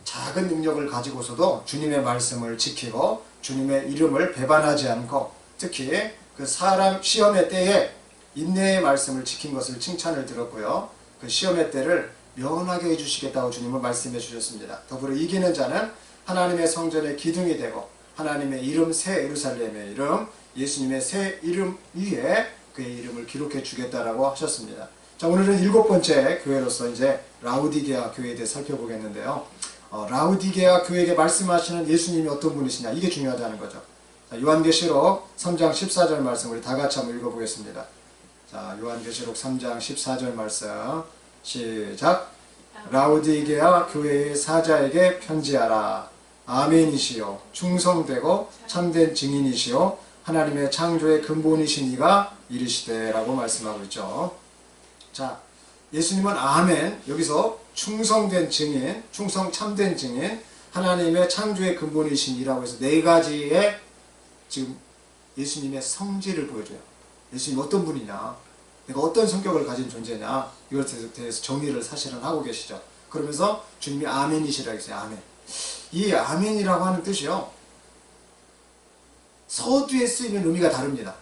작은 능력을 가지고서도 주님의 말씀을 지키고 주님의 이름을 배반하지 않고, 특히 그 사람 시험의 때에 인내의 말씀을 지킨 것을 칭찬을 들었고요. 그 시험의 때를 면하게 해주시겠다고 주님은 말씀해 주셨습니다. 더불어 이기는 자는 하나님의 성전의 기둥이 되고 하나님의 이름, 새 예루살렘의 이름, 예수님의 새 이름 위에 그의 이름을 기록해 주겠다라고 하셨습니다. 자, 오늘은 일곱 번째 교회로서 이제 라우디게아 교회에 대해 살펴보겠는데요. 라우디게아 교회에게 말씀하시는 예수님이 어떤 분이시냐, 이게 중요하다는 거죠. 자, 요한계시록 3장 14절 말씀 우리 다 같이 한번 읽어보겠습니다. 자, 요한계시록 3장 14절 말씀 시작. 라우디게아 교회의 사자에게 편지하라. 아멘이시요 충성되고 참된 증인이시요 하나님의 창조의 근본이신 이가 이르시되 라고 말씀하고 있죠. 자, 예수님은 아멘, 여기서 충성된 증인, 충성 참된 증인, 하나님의 창조의 근본이신 이라고 해서 네 가지의 지금 예수님의 성질을 보여줘요. 예수님이 어떤 분이냐, 내가 어떤 성격을 가진 존재냐, 이것에 대해서 정리를 사실은 하고 계시죠. 그러면서 주님이 아멘이시라고 했어요. 아멘. 이 아멘이라고 하는 뜻이요, 서두에 쓰이는 의미가 다릅니다.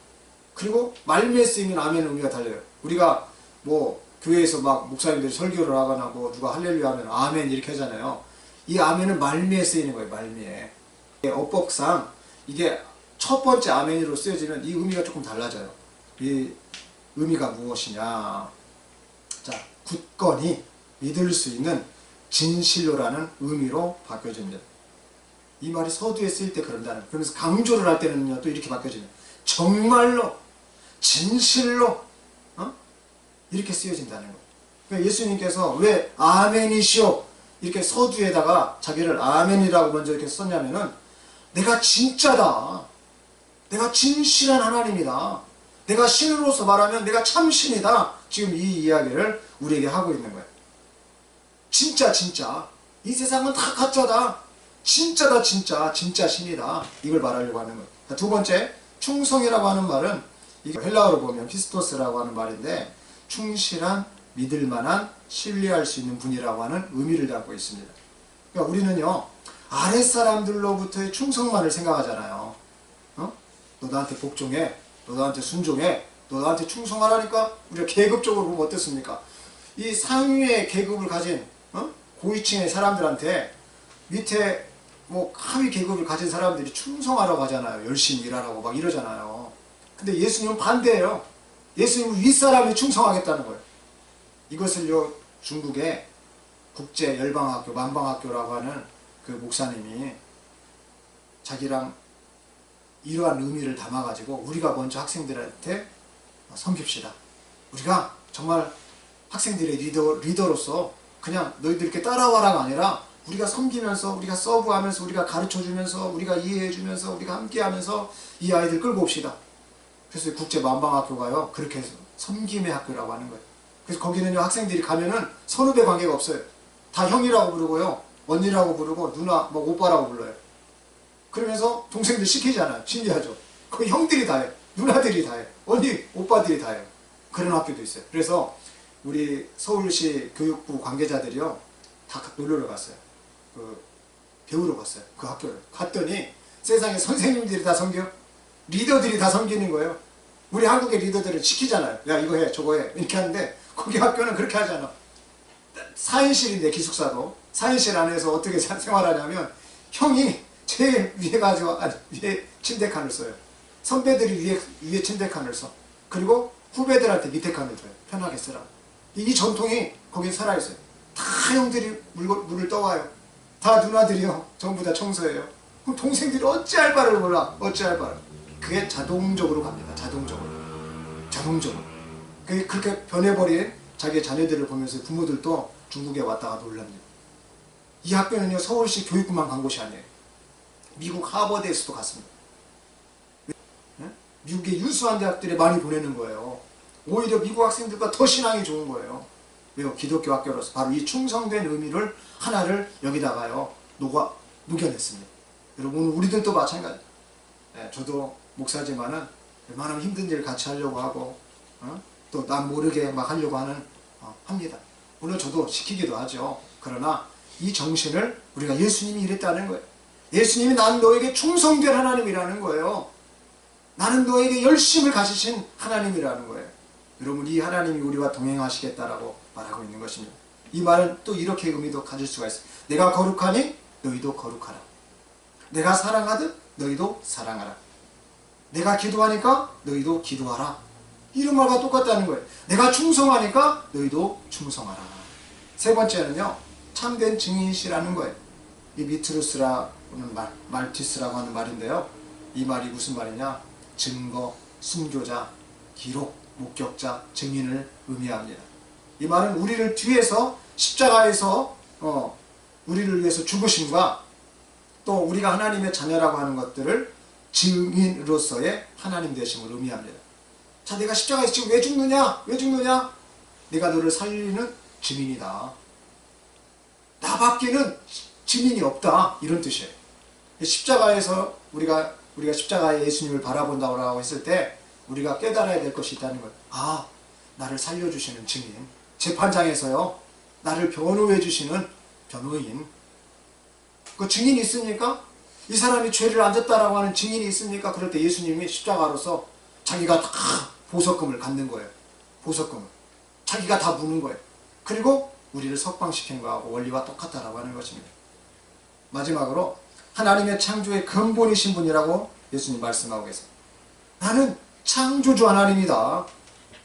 그리고 말미에 쓰이는 아멘 의미가 달라요. 우리가 뭐 교회에서 막 목사님들이 설교를 하거나 뭐 누가 할렐루야 하면 아멘 이렇게 하잖아요. 이 아멘은 말미에 쓰이는 거예요. 말미에. 어법상 이게 첫 번째 아멘으로 쓰여지면 이 의미가 조금 달라져요. 이 의미가 무엇이냐. 자, 굳건히 믿을 수 있는 진실로라는 의미로 바뀌어집니다. 이 말이 서두에 쓰일 때 그런다는. 그러면서 강조를 할 때는요 또 이렇게 바뀌어집니다. 정말로, 진실로, 이렇게 쓰여진다는 거예요. 그러니까 예수님께서 왜 아멘이시오 이렇게 서두에다가 자기를 아멘이라고 먼저 이렇게 썼냐면은 내가 진짜다. 내가 진실한 하나님이다. 내가 신으로서 말하면 내가 참신이다. 지금 이 이야기를 우리에게 하고 있는 거예요. 진짜. 이 세상은 다 가짜다. 진짜다. 진짜 신이다. 이걸 말하려고 하는 거예요. 두 번째, 충성이라고 하는 말은 이게 헬라어로 보면 피스토스라고 하는 말인데 충실한, 믿을만한, 신뢰할 수 있는 분이라고 하는 의미를 갖고 있습니다. 그러니까 우리는요 아랫사람들로부터의 충성만을 생각하잖아요. 너 나한테 복종해, 너 나한테 순종해, 너 나한테 충성하라니까. 우리가 계급적으로 보면 어떻습니까? 이 상위의 계급을 가진 고위층의 사람들한테 밑에 뭐 하위 계급을 가진 사람들이 충성하라고 하잖아요. 열심히 일하라고 막 이러잖아요. 근데 예수님은 반대예요. 예수님은 윗사람이 충성하겠다는 거예요. 이것을요 중국의 국제 열방학교, 만방학교라고 하는 그 목사님이 자기랑 이러한 의미를 담아가지고 우리가 먼저 학생들한테 섬깁시다. 우리가 정말 학생들의 리더로서 그냥 너희들 이렇게 따라와라가 아니라 우리가 섬기면서, 우리가 서브하면서, 우리가 가르쳐주면서, 우리가 이해해주면서, 우리가 함께하면서 이 아이들 끌고 옵시다. 그래서 국제 만방학교가요 그렇게 해서 섬김의 학교라고 하는 거예요. 그래서 거기는요 학생들이 가면은 선후배 관계가 없어요. 다 형이라고 부르고요, 언니라고 부르고, 누나, 뭐 오빠라고 불러요. 그러면서 동생들 시키잖아요. 신기하죠. 그 형들이 다 해, 누나들이 다 해, 언니, 오빠들이 다 해요. 그런 학교도 있어요. 그래서 우리 서울시 교육부 관계자들이요 다 놀러 갔어요. 그 배우러 갔어요. 그 학교를 갔더니 세상에 선생님들이 다 섬겨, 리더들이 다 섬기는 거예요. 우리 한국의 리더들은 시키잖아요. 야 이거 해 저거 해 이렇게 하는데 거기 학교는 그렇게 하지 않아. 4인실인데 기숙사도 4인실 안에서 어떻게 생활하냐면 형이 제일 위에 가지고 위에 침대 칸을 써요. 선배들이 위에 침대 칸을 써. 그리고 후배들한테 밑에 칸을 줘요. 편하게 쓰라고. 이 전통이 거기 살아있어요. 다 형들이 물을 떠와요. 다 누나들이요 전부 다 청소해요. 그럼 동생들이 어찌할 바를 몰라. 어찌할 바를. 그게 자동적으로 갑니다. 자동적으로. 그렇게 변해버린 자기의 자녀들을 보면서 부모들도 중국에 왔다가 놀랍니다. 이 학교는요 서울시 교육부만 간 곳이 아니에요. 미국 하버드에서도 갔습니다. 미국의 유수한 대학들에 많이 보내는 거예요. 오히려 미국 학생들과 더 신앙이 좋은 거예요. 왜요? 기독교 학교로서 바로 이 충성된 의미를 하나를 여기다가요 녹여냈습니다. 여러분 우리들도 마찬가지. 저도 목사지만은 웬만하면 힘든 일 같이 하려고 하고 또 난 모르게 막 하려고 합니다. 물론 저도 시키기도 하죠. 그러나 이 정신을 우리가 예수님이 이랬다는 거예요. 예수님이 난 너에게 충성된 하나님이라는 거예요. 나는 너에게 열심을 가지신 하나님이라는 거예요. 여러분 이 하나님이 우리와 동행하시겠다라고 말하고 있는 것입니다. 이 말은 또 이렇게 의미도 가질 수가 있어요. 내가 거룩하니 너희도 거룩하라. 내가 사랑하듯 너희도 사랑하라. 내가 기도하니까 너희도 기도하라. 이런 말과 똑같다는 거예요. 내가 충성하니까 너희도 충성하라. 세 번째는요 참된 증인이시라는 거예요. 이 미트루스라는 말, 말티스라고 하는 말인데요. 이 말이 무슨 말이냐? 증거, 순교자, 기록, 목격자, 증인을 의미합니다. 이 말은 우리를 뒤에서 십자가에서 우리를 위해서 죽으심과 또 우리가 하나님의 자녀라고 하는 것들을 증인으로서의 하나님 되심을 의미합니다. 자, 내가 십자가에서 지금 왜 죽느냐? 왜 죽느냐? 내가 너를 살리는 증인이다. 나밖에는 증인이 없다. 이런 뜻이에요. 십자가에서 우리가 십자가에 예수님을 바라본다고 했을 때 우리가 깨달아야 될 것이 있다는 거예요. 아, 나를 살려주시는 증인. 재판장에서요 나를 변호해 주시는 변호인. 그 증인이 있습니까? 이 사람이 죄를 안 졌다라고 하는 증인이 있습니까? 그럴 때 예수님이 십자가로서 자기가 다 보석금을 갖는 거예요. 보석금을. 자기가 다 무는 거예요. 그리고 우리를 석방시키는 거하고 원리와 똑같다라고 하는 것입니다. 마지막으로 하나님의 창조의 근본이신 분이라고 예수님 말씀하고 계세요. 나는 창조주 하나님이다.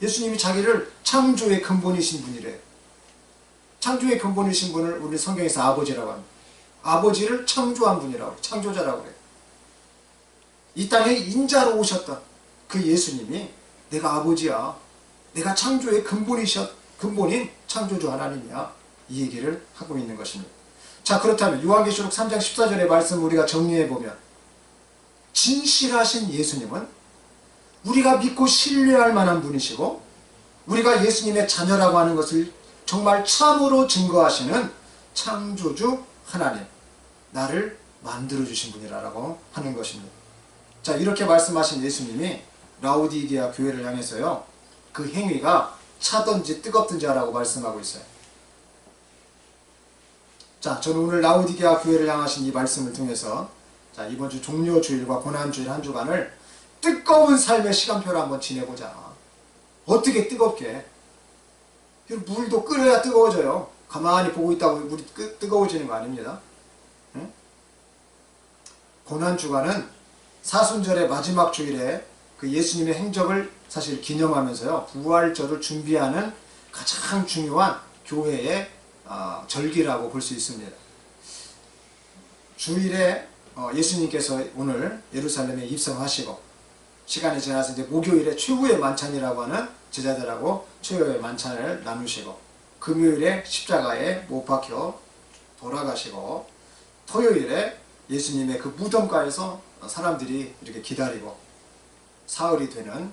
예수님이 자기를 창조의 근본이신 분이래요. 창조의 근본이신 분을 우리 성경에서 아버지라고 합니다. 아버지를 창조한 분이라고 해요. 창조자라고 해요. 이 땅에 인자로 오셨던 그 예수님이 내가 아버지야. 내가 창조의 근본인 창조주 하나님이야. 이 얘기를 하고 있는 것입니다. 자, 그렇다면 요한계시록 3장 14절의 말씀 우리가 정리해보면 진실하신 예수님은 우리가 믿고 신뢰할 만한 분이시고 우리가 예수님의 자녀라고 하는 것을 정말 참으로 증거하시는 창조주 하나님, 나를 만들어주신 분이라고 하는 것입니다. 자, 이렇게 말씀하신 예수님이 라오디게아 교회를 향해서요, 그 행위가 차든지 뜨겁든지 하라고 말씀하고 있어요. 자, 저는 오늘 라오디게아 교회를 향하신 이 말씀을 통해서 자, 이번 주 종료주일과 고난주일 한 주간을 뜨거운 삶의 시간표를 한번 지내보자. 어떻게 뜨겁게? 물도 끓여야 뜨거워져요. 가만히 보고 있다고 물이 뜨거워지는 거 아닙니다. 응? 고난주간은 사순절의 마지막 주일에 그 예수님의 행적을 사실 기념하면서요, 부활절을 준비하는 가장 중요한 교회의 절기라고 볼 수 있습니다. 주일에 예수님께서 오늘 예루살렘에 입성하시고 시간이 지나서 이제 목요일에 최후의 만찬이라고 하는 제자들하고 최후의 만찬을 나누시고 금요일에 십자가에 못 박혀 돌아가시고 토요일에 예수님의 그 무덤가에서 사람들이 이렇게 기다리고 사흘이 되는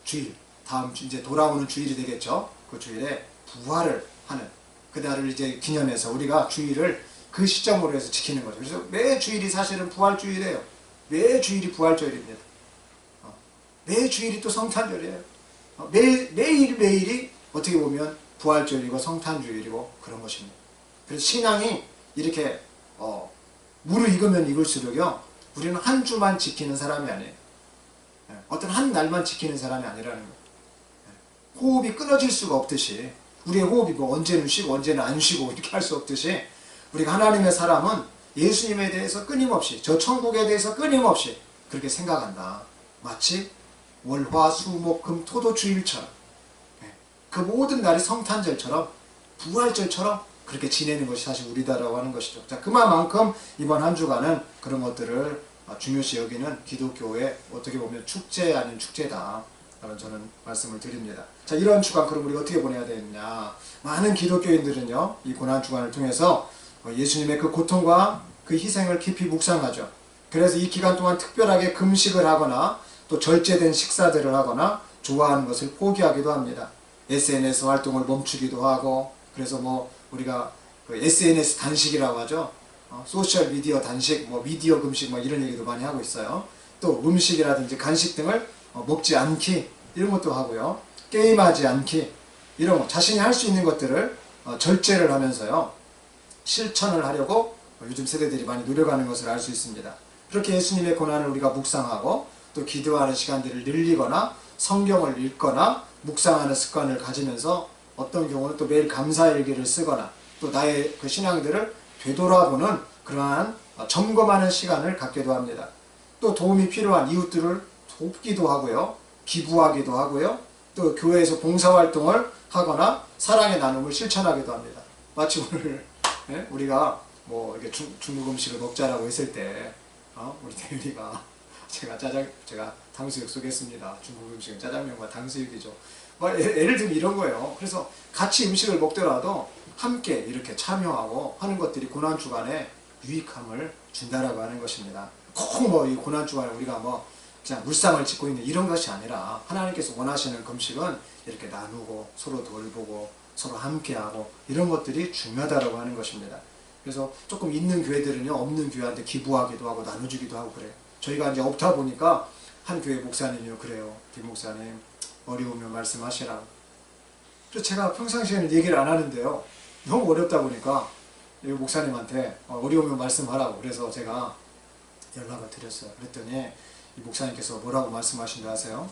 주일, 다음 주 이제 돌아오는 주일이 되겠죠. 그 주일에 부활을 하는 그날을 이제 기념해서 우리가 주일을 그 시점으로 해서 지키는 거죠. 그래서 매 주일이 사실은 부활주일이에요. 매 주일이 부활절입니다. 매 주일이 또 성탄절이에요. 매일이 어떻게 보면 부활절이고 성탄주일이고 그런 것입니다. 그래서 신앙이 이렇게 무르익으면 익을수록요, 우리는 한 주만 지키는 사람이 아니에요. 어떤 한 날만 지키는 사람이 아니라는 거예요. 호흡이 끊어질 수가 없듯이, 우리의 호흡이 뭐 언제는 쉬고 언제는 안 쉬고 이렇게 할 수 없듯이, 우리가 하나님의 사람은 예수님에 대해서 끊임없이, 저 천국에 대해서 끊임없이 그렇게 생각한다. 마치 월화수목금토도 주일처럼, 그 모든 날이 성탄절처럼 부활절처럼 그렇게 지내는 것이 사실 우리다라고 하는 것이죠. 자, 그만큼 이번 한 주간은 그런 것들을 중요시 여기는 기독교의 어떻게 보면 축제 아닌 축제다 라는 저는 말씀을 드립니다. 자, 이런 주간 그럼 우리가 어떻게 보내야 되느냐. 많은 기독교인들은요, 이 고난 주간을 통해서 예수님의 그 고통과 그 희생을 깊이 묵상하죠. 그래서 이 기간 동안 특별하게 금식을 하거나 또 절제된 식사들을 하거나 좋아하는 것을 포기하기도 합니다. SNS 활동을 멈추기도 하고, 그래서 뭐 우리가 그 SNS 단식이라고 하죠. 소셜 미디어 단식, 뭐 미디어 금식, 뭐 이런 얘기도 많이 하고 있어요. 또 음식이라든지 간식 등을 먹지 않기, 이런 것도 하고요. 게임하지 않기, 이런 거, 자신이 할 수 있는 것들을 절제를 하면서요, 실천을 하려고 요즘 세대들이 많이 노력하는 것을 알 수 있습니다. 그렇게 예수님의 고난을 우리가 묵상하고 또 기도하는 시간들을 늘리거나 성경을 읽거나 묵상하는 습관을 가지면서 어떤 경우는 또 매일 감사일기를 쓰거나 또 나의 그 신앙들을 되돌아보는 그러한 점검하는 시간을 갖기도 합니다. 또 도움이 필요한 이웃들을 돕기도 하고요, 기부하기도 하고요, 또 교회에서 봉사활동을 하거나 사랑의 나눔을 실천하기도 합니다. 마치 오늘 우리가 뭐 이렇게 중국 음식을 먹자라고 했을 때 우리 대윤이가 제가 탕수육 쏘겠습니다. 중국 음식은 짜장면과 탕수육이죠. 예를 들면 이런 거예요. 그래서 같이 음식을 먹더라도 함께 이렇게 참여하고 하는 것들이 고난주간에 유익함을 준다라고 하는 것입니다. 꼭 뭐 이 고난주간에 우리가 뭐 그냥 물상을 짓고 있는 이런 것이 아니라 하나님께서 원하시는 금식은 이렇게 나누고 서로 돌보고 서로 함께하고 이런 것들이 중요하다고 하는 것입니다. 그래서 조금 있는 교회들은요, 없는 교회한테 기부하기도 하고 나눠주기도 하고 그래요. 저희가 이제 없다 보니까 한 교회 목사님이요, 그래요. 김 목사님 어려우면 말씀하시라고. 그래서 제가 평상시에는 얘기를 안 하는데요, 너무 어렵다 보니까 이 목사님한테 어려우면 말씀하라고 그래서 제가 연락을 드렸어요. 그랬더니 이 목사님께서 뭐라고 말씀하신 줄 아세요?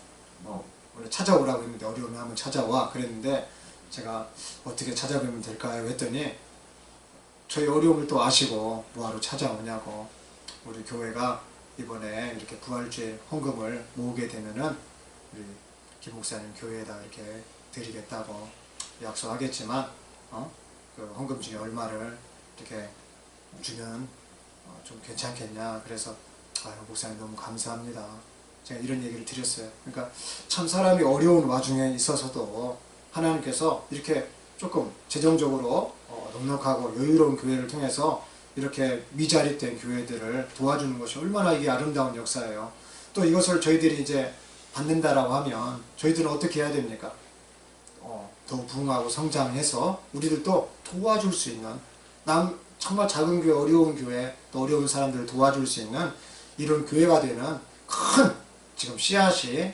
원래 찾아오라고 했는데 어려우면 한번 찾아와 그랬는데 제가 어떻게 찾아뵈면 될까요? 했더니 저희 어려움을 또 아시고 뭐하러 찾아오냐고, 우리 교회가 이번에 이렇게 부활주일 헌금을 모으게 되면은 우리 김 목사님 교회에다 이렇게 드리겠다고 약속하겠지만 그 헌금 중에 얼마를 이렇게 주면 좀 괜찮겠냐. 그래서 아유 목사님 너무 감사합니다. 제가 이런 얘기를 드렸어요. 그러니까 참 사람이 어려운 와중에 있어서도 하나님께서 이렇게 조금 재정적으로 넉넉하고 여유로운 교회를 통해서 이렇게 미자립된 교회들을 도와주는 것이 얼마나 이게 아름다운 역사예요. 또 이것을 저희들이 이제 받는다라고 하면 저희들은 어떻게 해야 됩니까? 더 부흥하고 성장해서 우리들도 도와줄 수 있는, 정말 작은 교회, 어려운 교회, 또 어려운 사람들을 도와줄 수 있는 이런 교회가 되는 큰 지금 씨앗이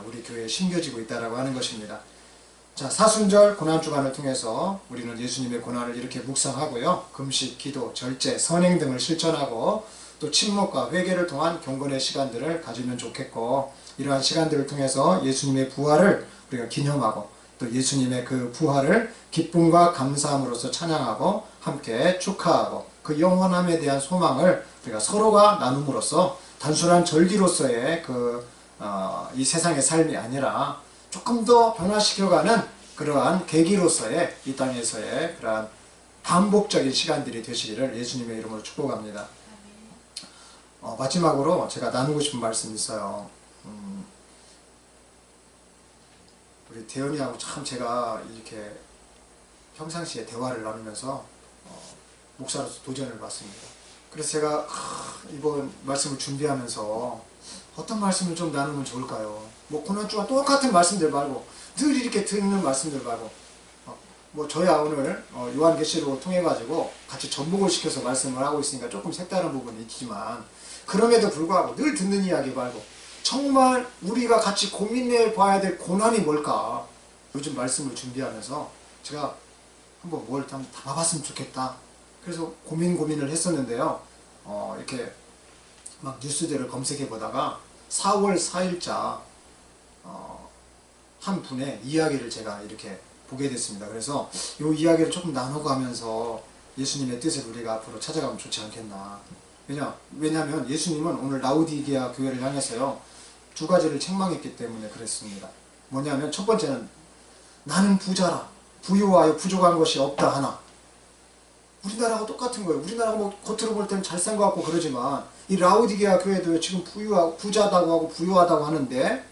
우리 교회에 심겨지고 있다라고 하는 것입니다. 자, 사순절 고난주간을 통해서 우리는 예수님의 고난을 이렇게 묵상하고요. 금식, 기도, 절제, 선행 등을 실천하고 또 침묵과 회개를 통한 경건의 시간들을 가지면 좋겠고, 이러한 시간들을 통해서 예수님의 부활을 우리가 기념하고 또 예수님의 그 부활을 기쁨과 감사함으로써 찬양하고 함께 축하하고 그 영원함에 대한 소망을 우리가 서로가 나눔으로써 단순한 절기로서의 이 세상의 삶이 아니라 조금 더 변화시켜가는 그러한 계기로서의 이 땅에서의 그러한 반복적인 시간들이 되시기를 예수님의 이름으로 축복합니다. 마지막으로 제가 나누고 싶은 말씀이 있어요. 우리 대현이하고 참 제가 이렇게 평상시에 대화를 나누면서 목사로서 도전을 받습니다. 그래서 제가 이번 말씀을 준비하면서 어떤 말씀을 좀 나누면 좋을까요? 뭐 고난주간 똑같은 말씀들 말고 늘 이렇게 듣는 말씀들 말고 뭐 저야 오늘 요한계시록을 통해 가지고 같이 접목을 시켜서 말씀을 하고 있으니까 조금 색다른 부분이 있지만 그럼에도 불구하고 늘 듣는 이야기 말고 정말 우리가 같이 고민해 봐야 될 고난이 뭘까? 요즘 말씀을 준비하면서 제가 한번 뭘 좀 담아봤으면 좋겠다. 그래서 고민을 했었는데요. 이렇게 막 뉴스들을 검색해 보다가 4월 4일자 한 분의 이야기를 제가 이렇게 보게 됐습니다. 그래서 이 이야기를 조금 나눠가면서 예수님의 뜻을 우리가 앞으로 찾아가면 좋지 않겠나. 왜냐하면 예수님은 오늘 라우디게아 교회를 향해서요 2가지를 책망했기 때문에 그랬습니다. 뭐냐면 첫 번째는 나는 부자라 부유하여 부족한 것이 없다 하나. 우리나라하고 똑같은 거예요. 우리나라가 뭐 겉으로 볼 때는 잘 산 것 같고 그러지만 이 라우디게아 교회도 지금 부자다고 하고 부유하다고 하는데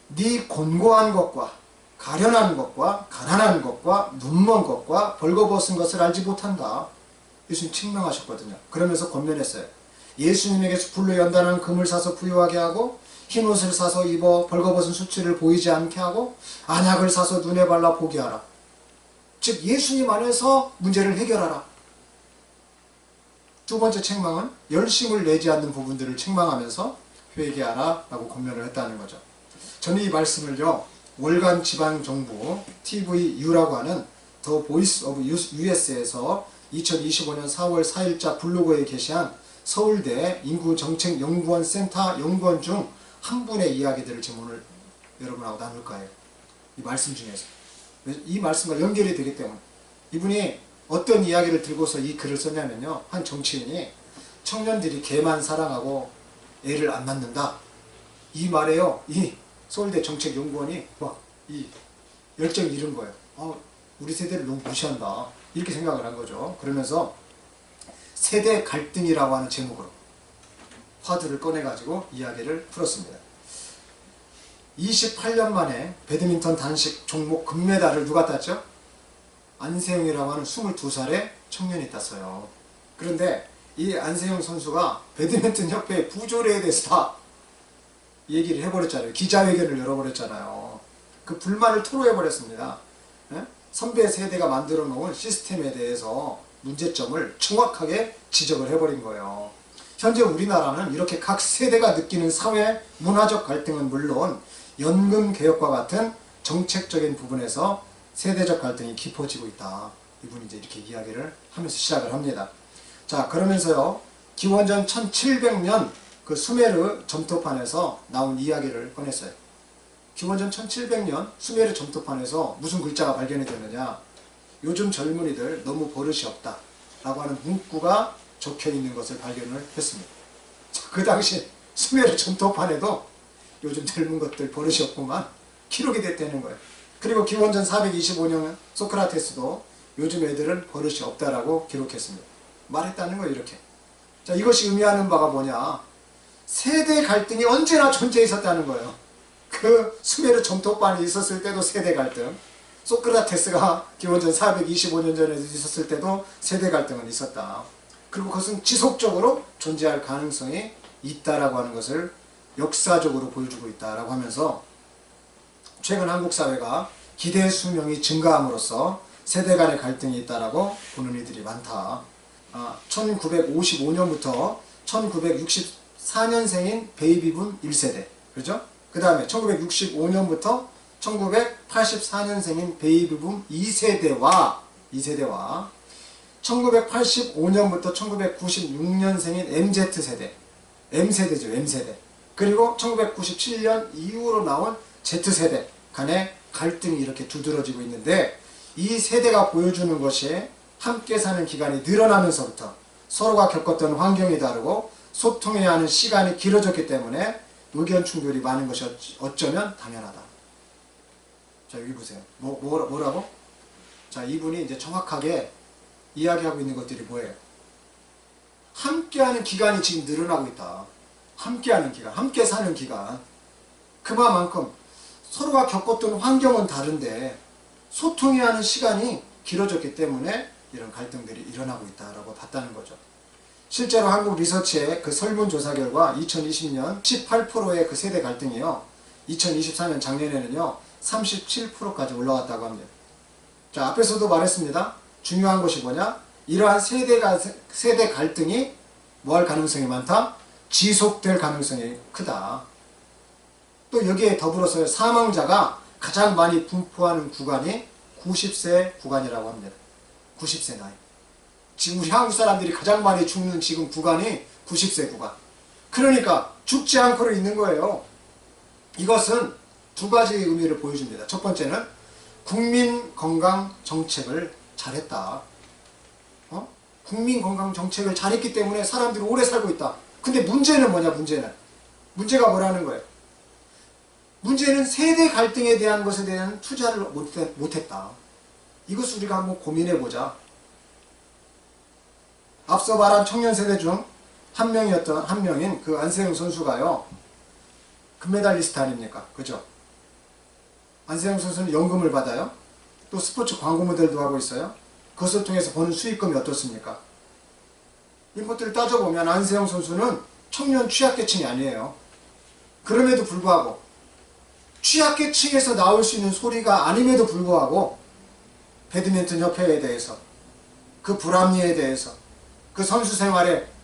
네 곤고한 것과 가련한 것과 가난한 것과 눈먼 것과 벌거벗은 것을 알지 못한다. 예수님 책망하셨거든요. 그러면서 권면했어요. 예수님에게서 불로 연단한 금을 사서 부유하게 하고 흰옷을 사서 입어 벌거벗은 수치를 보이지 않게 하고 안약을 사서 눈에 발라 보게 하라. 즉 예수님 안에서 문제를 해결하라. 두 번째 책망은 열심을 내지 않는 부분들을 책망하면서 회개하라 라고 권면을 했다는 거죠. 저는 이 말씀을요 월간 지방정부 TVU라고 하는 더 보이스 오브 US에서 2025년 4월 4일자 블로그에 게시한 서울대 인구정책연구원 센터 연구원 중 한 분의 이야기들을 지금 오늘 여러분하고 나눌 거예요. 이 말씀 중에서. 이 말씀과 연결이 되기 때문에. 이분이 어떤 이야기를 들고서 이 글을 썼냐면요. 한 정치인이 청년들이 개만 사랑하고 애를 안 낳는다. 이 말에요. 이 서울대 정책연구원이 막 이 열정이 잃은 거예요. 우리 세대를 너무 무시한다. 이렇게 생각을 한 거죠. 그러면서 세대 갈등이라고 하는 제목으로 화두를 꺼내가지고 이야기를 풀었습니다. 28년 만에 배드민턴 단식 종목 금메달을 누가 땄죠? 안세영이라고 하는 22살의 청년이 땄어요. 그런데 이 안세영 선수가 배드민턴 협회의 부조례에 대해서 다 얘기를 해버렸잖아요. 기자회견을 열어버렸잖아요. 그 불만을 토로해버렸습니다. 선배 세대가 만들어 놓은 시스템에 대해서 문제점을 정확하게 지적을 해버린 거예요. 현재 우리나라는 이렇게 각 세대가 느끼는 사회 문화적 갈등은 물론 연금개혁과 같은 정책적인 부분에서 세대적 갈등이 깊어지고 있다. 이분이 이제 이렇게 이야기를 하면서 시작을 합니다. 자, 그러면서요 기원전 1700년 그 수메르 점토판에서 나온 이야기를 꺼냈어요. 기원전 1700년 수메르 점토판에서 무슨 글자가 발견이 되느냐, 요즘 젊은이들 너무 버릇이 없다 라고 하는 문구가 적혀 있는 것을 발견을 했습니다. 그 당시 수메르 점토판에도 요즘 젊은 것들 버릇이 없구만 기록이 됐다는 거예요. 그리고 기원전 425년 소크라테스도 요즘 애들은 버릇이 없다라고 기록했습니다. 말했다는 거예요. 이렇게. 자, 이것이 의미하는 바가 뭐냐, 세대 갈등이 언제나 존재해 있었다는 거예요. 그 수메르 점토판이 있었을 때도 세대 갈등, 소크라테스가 기원전 425년 전에 있었을 때도 세대 갈등은 있었다. 그리고 그것은 지속적으로 존재할 가능성이 있다라고 하는 것을 역사적으로 보여주고 있다라고 하면서, 최근 한국 사회가 기대 수명이 증가함으로써 세대 간의 갈등이 있다라고 보는 이들이 많다. 1955년부터 1964년생인 베이비붐 1세대, 그렇죠? 그 다음에 1965년부터 1984년생인 베이비붐 2세대와 1985년부터 1996년생인 MZ세대, M세대죠, M세대. 그리고 1997년 이후로 나온 Z세대 간의 갈등이 이렇게 두드러지고 있는데, 이 세대가 보여주는 것이 함께 사는 기간이 늘어나면서부터 서로가 겪었던 환경이 다르고 소통해야 하는 시간이 길어졌기 때문에 의견 충돌이 많은 것이 어쩌면 당연하다. 자, 여기 보세요. 뭐라고? 자, 이분이 이제 정확하게 이야기하고 있는 것들이 뭐예요? 함께하는 기간이 지금 늘어나고 있다. 함께하는 기간, 함께 사는 기간. 그만큼 서로가 겪었던 환경은 다른데 소통해야 하는 시간이 길어졌기 때문에 이런 갈등들이 일어나고 있다라고 봤다는 거죠. 실제로 한국 리서치의 그 설문조사 결과 2020년 18%의 그 세대 갈등이요, 2024년 작년에는요 37%까지 올라왔다고 합니다. 자, 앞에서도 말했습니다. 중요한 것이 뭐냐? 이러한 세대 갈등이 뭐 할 가능성이 많다? 지속될 가능성이 크다. 또 여기에 더불어서 사망자가 가장 많이 분포하는 구간이 90세 구간이라고 합니다. 90세 나이. 지금 우리 한국 사람들이 가장 많이 죽는 지금 구간이 90세 구간. 그러니까 죽지 않고 있는 거예요. 이것은 두 가지 의미를 보여줍니다. 첫 번째는 국민건강정책을 잘했다. 국민건강정책을 잘했기 때문에 사람들이 오래 살고 있다. 근데 문제는 뭐냐, 문제가 뭐라는 거예요? 문제는 세대 갈등에 대한 것에 대한 투자를 못했다. 이것을 우리가 한번 고민해보자. 앞서 말한 청년 세대 중 한 명인 그 안세영 선수가요, 금메달리스트 아닙니까? 그죠? 안세영 선수는 연금을 받아요. 또 스포츠 광고 모델도 하고 있어요. 그것을 통해서 버는 수익금이 어떻습니까? 이것들을 따져보면 안세영 선수는 청년 취약계층이 아니에요. 그럼에도 불구하고 취약계층에서 나올 수 있는 소리가 아님에도 불구하고 배드민턴 협회에 대해서, 그 불합리에 대해서, 그 선수 생활에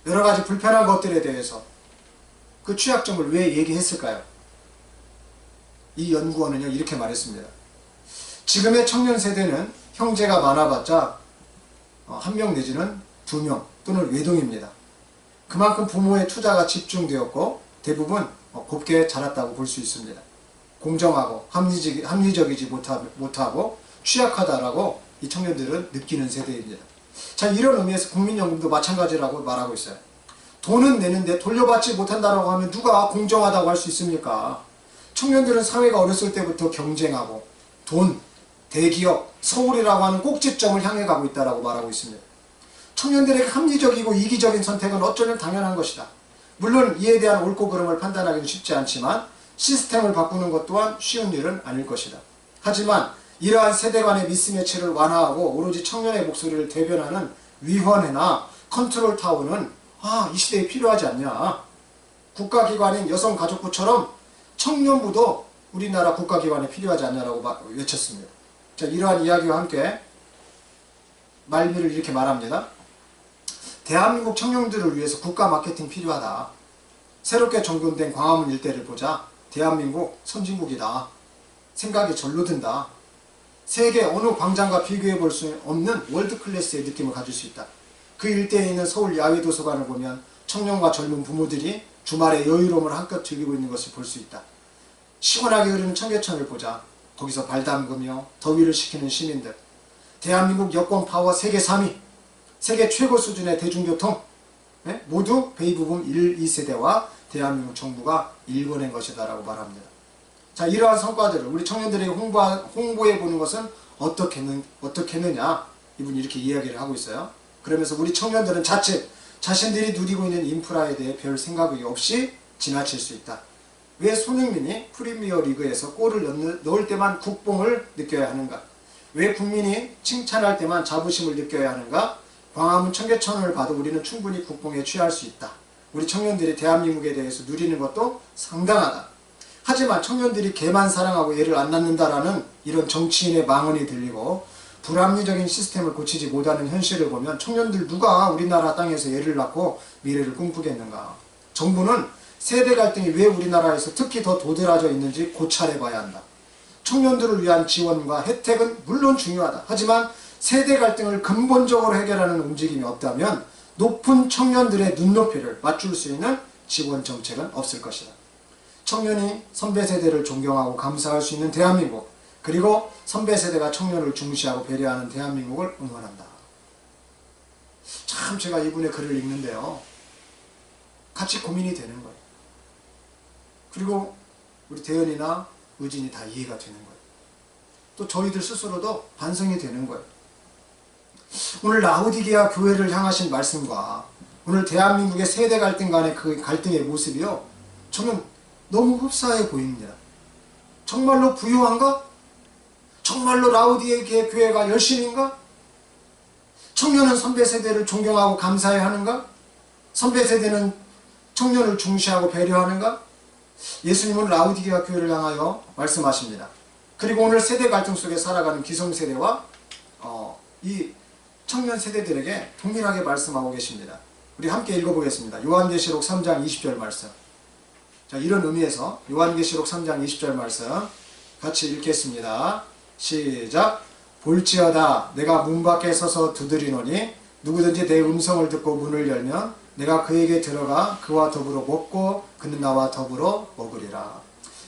여러 가지 불편한 것들에 대해서 그 취약점을 왜 얘기했을까요? 이 연구원은요 이렇게 말했습니다. 지금의 청년 세대는 형제가 많아봤자 1명 내지는 2명 또는 외동입니다. 그만큼 부모의 투자가 집중되었고 대부분 곱게 자랐다고 볼 수 있습니다. 공정하고 합리적이지 못하고 취약하다라고 이 청년들은 느끼는 세대입니다. 자, 이런 의미에서 국민연금도 마찬가지라고 말하고 있어요. 돈은 내는데 돌려받지 못한다라고 하면 누가 공정하다고 할 수 있습니까? 청년들은 사회가 어렸을 때부터 경쟁하고 돈, 대기업, 서울이라고 하는 꼭지점을 향해 가고 있다라고 말하고 있습니다. 청년들에게 합리적이고 이기적인 선택은 어쩌면 당연한 것이다. 물론 이에 대한 옳고 그름을 판단하기는 쉽지 않지만 시스템을 바꾸는 것 또한 쉬운 일은 아닐 것이다. 하지만 이러한 세대 간의 미스매치를 완화하고 오로지 청년의 목소리를 대변하는 위원회나 컨트롤 타워는 이 시대에 필요하지 않냐. 국가기관인 여성가족부처럼 청년부도 우리나라 국가기관에 필요하지 않냐라고 외쳤습니다. 자, 이러한 이야기와 함께 말미를 이렇게 말합니다. 대한민국 청년들을 위해서 국가 마케팅 필요하다. 새롭게 정돈된 광화문 일대를 보자. 대한민국 선진국이다. 생각이 절로 든다. 세계 어느 광장과 비교해 볼 수 없는 월드 클래스의 느낌을 가질 수 있다. 그 일대에 있는 서울 야외도서관을 보면 청년과 젊은 부모들이 주말에 여유로움을 한껏 즐기고 있는 것을 볼 수 있다. 시원하게 흐르는 청계천을 보자. 거기서 발 담그며 더위를 식히는 시민들. 대한민국 여권 파워 세계 3위, 세계 최고 수준의 대중교통, 모두 베이비붐 1, 2세대와 대한민국 정부가 일궈낸 것이다라고 말합니다. 자, 이러한 성과들을 우리 청년들에게 홍보해 보는 것은 어떻게 했느냐, 이분이 이렇게 이야기를 하고 있어요. 그러면서 우리 청년들은 자칫 자신들이 누리고 있는 인프라에 대해 별 생각이 없이 지나칠 수 있다. 왜 손흥민이 프리미어 리그에서 골을 넣을 때만 국뽕을 느껴야 하는가? 왜 국민이 칭찬할 때만 자부심을 느껴야 하는가? 광화문 청계천을 봐도 우리는 충분히 국뽕에 취할 수 있다. 우리 청년들이 대한민국에 대해서 누리는 것도 상당하다. 하지만 청년들이 개만 사랑하고 얘를 안 낳는다라는 이런 정치인의 망언이 들리고 불합리적인 시스템을 고치지 못하는 현실을 보면 청년들 누가 우리나라 땅에서 얘를 낳고 미래를 꿈꾸겠는가? 정부는 세대 갈등이 왜 우리나라에서 특히 더 도드라져 있는지 고찰해 봐야 한다. 청년들을 위한 지원과 혜택은 물론 중요하다. 하지만 세대 갈등을 근본적으로 해결하는 움직임이 없다면 높은 청년들의 눈높이를 맞출 수 있는 지원 정책은 없을 것이다. 청년이 선배 세대를 존경하고 감사할 수 있는 대한민국, 그리고 선배 세대가 청년을 중시하고 배려하는 대한민국을 응원한다. 참 제가 이분의 글을 읽는데요, 같이 고민이 되는 거예요. 그리고 우리 대현이나 의진이 다 이해가 되는 거예요. 또 저희들 스스로도 반성이 되는 거예요. 오늘 라우디게아 교회를 향하신 말씀과 오늘 대한민국의 세대 갈등 간의 그 갈등의 모습이요, 저는 너무 흡사해 보입니다. 정말로 부유한가? 정말로 라우디게아 교회가 열심인가? 청년은 선배 세대를 존경하고 감사해야 하는가? 선배 세대는 청년을 중시하고 배려하는가? 예수님은 라우디게아 교회를 향하여 말씀하십니다. 그리고 오늘 세대 갈등 속에 살아가는 기성세대와 이 청년 세대들에게 동일하게 말씀하고 계십니다. 우리 함께 읽어보겠습니다. 요한계시록 3장 20절 말씀. 자, 이런 의미에서 요한계시록 3장 20절 말씀 같이 읽겠습니다. 시작. 볼지어다 내가 문 밖에 서서 두드리노니 누구든지 내 음성을 듣고 문을 열면 내가 그에게 들어가 그와 더불어 먹고 그는 나와 더불어 먹으리라.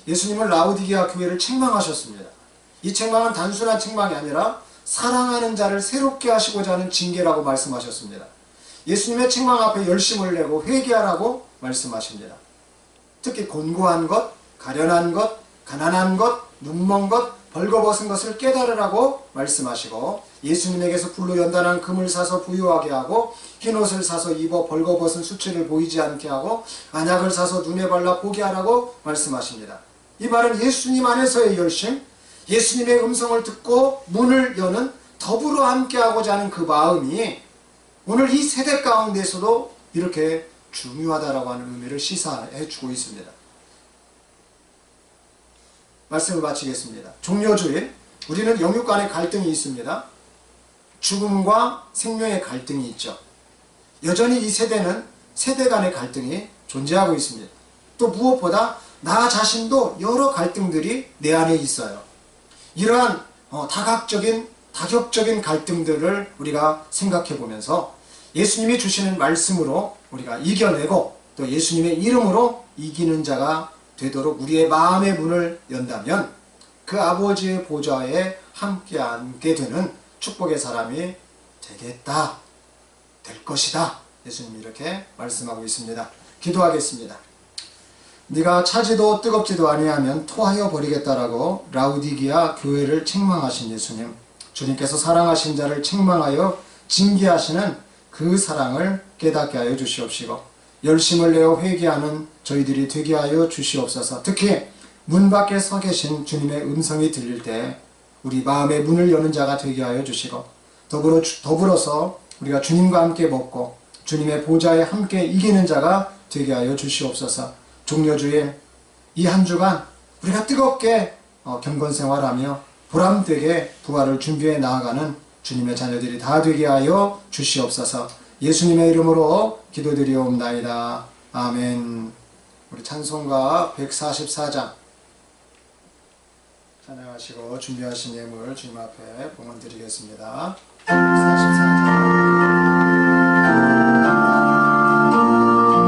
예수님은 라우디게아 교회를 책망하셨습니다. 이 책망은 단순한 책망이 아니라 사랑하는 자를 새롭게 하시고자 하는 징계라고 말씀하셨습니다. 예수님의 책망 앞에 열심을 내고 회개하라고 말씀하십니다. 특히 곤고한 것, 가련한 것, 가난한 것, 눈먼 것, 벌거벗은 것을 깨달으라고 말씀하시고 예수님에게서 불로 연단한 금을 사서 부유하게 하고 흰옷을 사서 입어 벌거벗은 수치를 보이지 않게 하고 안약을 사서 눈에 발라 보게 하라고 말씀하십니다. 이 말은 예수님 안에서의 열심, 예수님의 음성을 듣고 문을 여는 더불어 함께하고자 하는 그 마음이 오늘 이 세대 가운데서도 이렇게 중요하다라고 하는 의미를 시사해 주고 있습니다. 말씀을 마치겠습니다. 종려주일, 우리는 영육 간의 갈등이 있습니다. 죽음과 생명의 갈등이 있죠. 여전히 이 세대는 세대 간의 갈등이 존재하고 있습니다. 또 무엇보다 나 자신도 여러 갈등들이 내 안에 있어요. 이러한 다격적인 갈등들을 우리가 생각해 보면서 예수님이 주시는 말씀으로 우리가 이겨내고 또 예수님의 이름으로 이기는 자가 되도록 우리의 마음의 문을 연다면 그 아버지의 보좌에 함께 앉게 되는 축복의 사람이 되겠다, 될 것이다. 예수님이 이렇게 말씀하고 있습니다. 기도하겠습니다. 네가 차지도 뜨겁지도 아니하면 토하여 버리겠다라고 라우디게아 교회를 책망하신 예수님, 주님께서 사랑하신 자를 책망하여 징계하시는 그 사랑을 깨닫게 하여 주시옵시고 열심을 내어 회개하는 저희들이 되게 하여 주시옵소서. 특히 문 밖에 서 계신 주님의 음성이 들릴 때 우리 마음의 문을 여는 자가 되게 하여 주시고 더불어서 우리가 주님과 함께 먹고 주님의 보좌에 함께 이기는 자가 되게 하여 주시옵소서. 종려주일 이 한 주간 우리가 뜨겁게 경건생활하며 보람되게 부활을 준비해 나아가는 주님의 자녀들이 다 되게 하여 주시옵소서. 예수님의 이름으로 기도드리옵나이다. 아멘. 우리 찬송가 144장 찬양하시고 준비하신 예물 주님 앞에 봉헌 드리겠습니다. 144장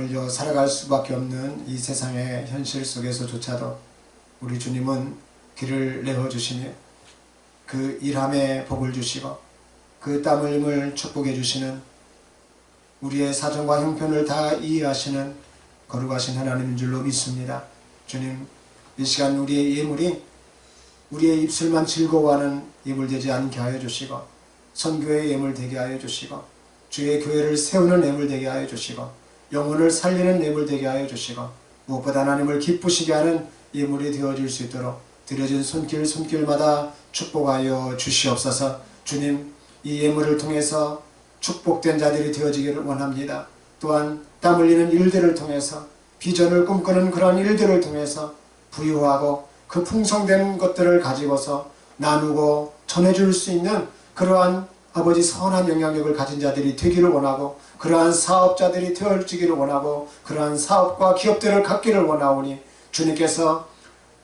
머물러 살아갈 수밖에 없는 이 세상의 현실 속에서조차도 우리 주님은 길을 내어주시며 그 일함에 복을 주시고 그 땀 흘림을 축복해 주시는 우리의 사정과 형편을 다 이해하시는 거룩하신 하나님인 줄로 믿습니다. 주님, 이 시간 우리의 예물이 우리의 입술만 즐거워하는 예물 되지 않게 하여 주시고 선교의 예물 되게 하여 주시고 주의 교회를 세우는 예물 되게 하여 주시고 영혼을 살리는 예물 되게 하여 주시고 무엇보다 하나님을 기쁘시게 하는 예물이 되어질 수 있도록 드려진 손길마다 축복하여 주시옵소서. 주님, 이 예물을 통해서 축복된 자들이 되어지기를 원합니다. 또한 땀 흘리는 일들을 통해서 비전을 꿈꾸는 그런 일들을 통해서 부유하고 그 풍성된 것들을 가지고서 나누고 전해줄 수 있는 그러한 아버지 선한 영향력을 가진 자들이 되기를 원하고 그러한 사업자들이 되어지기를 원하고 그러한 사업과 기업들을 갖기를 원하오니 주님께서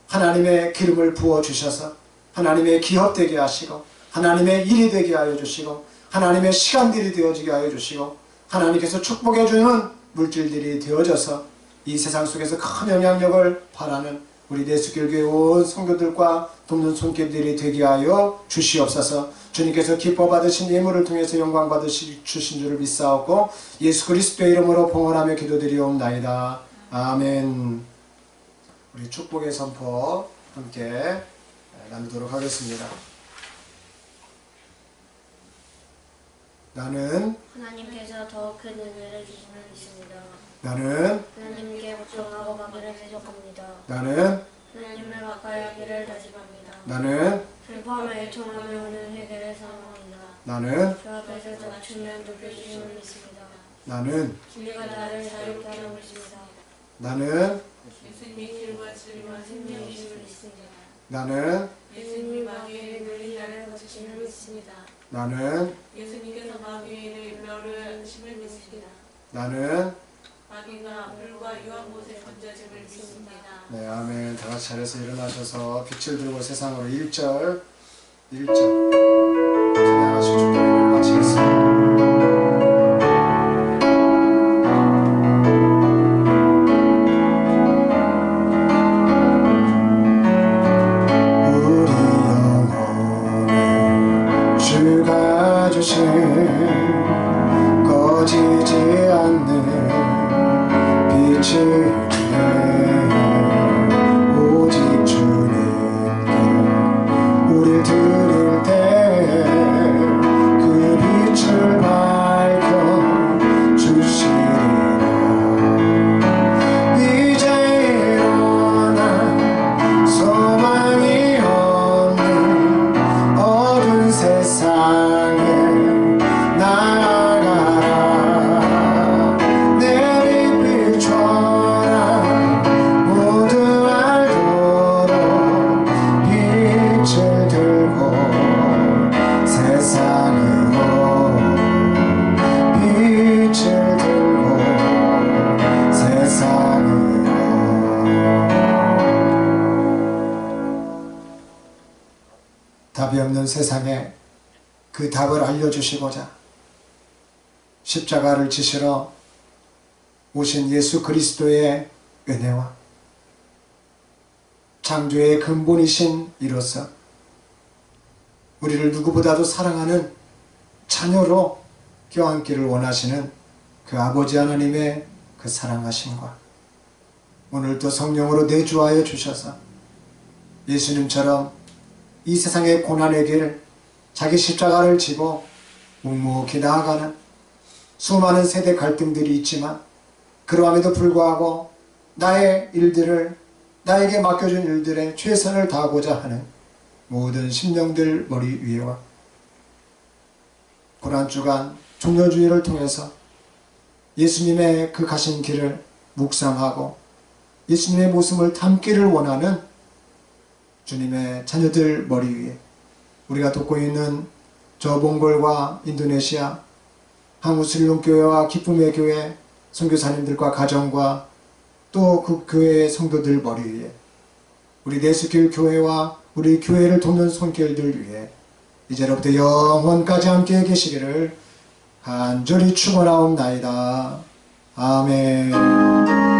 하나님의 기름을 부어주셔서 하나님의 기업 되게 하시고 하나님의 일이 되게 하여 주시고 하나님의 시간들이 되어지게 하여 주시고 하나님께서 축복해 주는 물질들이 되어져서 이 세상 속에서 큰 영향력을 발하는 우리 내수교회 온 성도들과 돕는 손길들이 되게 하여 주시옵소서. 주님께서 기뻐 받으신 예물을 통해서 영광 받으시 주신 줄을 믿사옵고 예수 그리스도의 이름으로 봉헌하며 기도드리옵나이다. 아멘. 우리 축복의 선포 함께 나누도록 하겠습니다. 나는 하나님께서 더 큰 은혜를 주시는 있습니다. 나는 하나님께 복종하고 가기를 대적합니다. 나는 하나님을 가까이 하기를 다짐합니다. 나는 슬퍼하며 애통하며 오는 회개를 사모합니다. 나는 주 앞에서 멈추면 높여주심을 믿습니다. 나는 진리가 나를 자유케 하는 것입니다. 나는 예수님이 길과 진리와 생명이심을 믿습니다. 나는 예수님이 마귀에게 눌린 나를 거치심을 믿습니다. 나는 예수님께서 마귀에게 멸을 하심을 믿습니다. 나는 마귀가 불과 유한 곳에 던져짐을 믿습니다. 네, 아멘. 다 같이 자리에서 일어나셔서 빛을 들고 세상으로 1절 찬양하시고 축복을 마치겠습니다. 꺼지지 않는 빛을 위해 오직 주님께 우릴 드릴 때 그 빛을 밝혀 주시리라. 이제 일어나 소망이 없는 어두운 세상에 답이 없는 세상에 그 답을 알려주시고자 십자가를 지시러 오신 예수 그리스도의 은혜와 창조의 근본이신 이로서 우리를 누구보다도 사랑하는 자녀로 껴안기를 원하시는 그 아버지 하나님의 그 사랑하심과 오늘도 성령으로 내주하여 주셔서 예수님처럼 이 세상의 고난의 길 자기 십자가를 지고 묵묵히 나아가는 수많은 세대 갈등들이 있지만 그러함에도 불구하고 나의 일들을 나에게 맡겨준 일들에 최선을 다하고자 하는 모든 심령들 머리 위에와 고난주간 종려주의를 통해서 예수님의 그 가신 길을 묵상하고 예수님의 모습을 담기를 원하는 주님의 자녀들 머리 위에 우리가 돕고 있는 저 몽골과 인도네시아 한국슬림 교회와 기쁨의 교회 선교사님들과 가정과 또 그 교회의 성도들 머리 위에 우리 내수길 교회와 우리 교회를 돕는 손길들 위에 이제로부터 영원까지 함께 계시기를 간절히 축원하옵나이다. 아멘.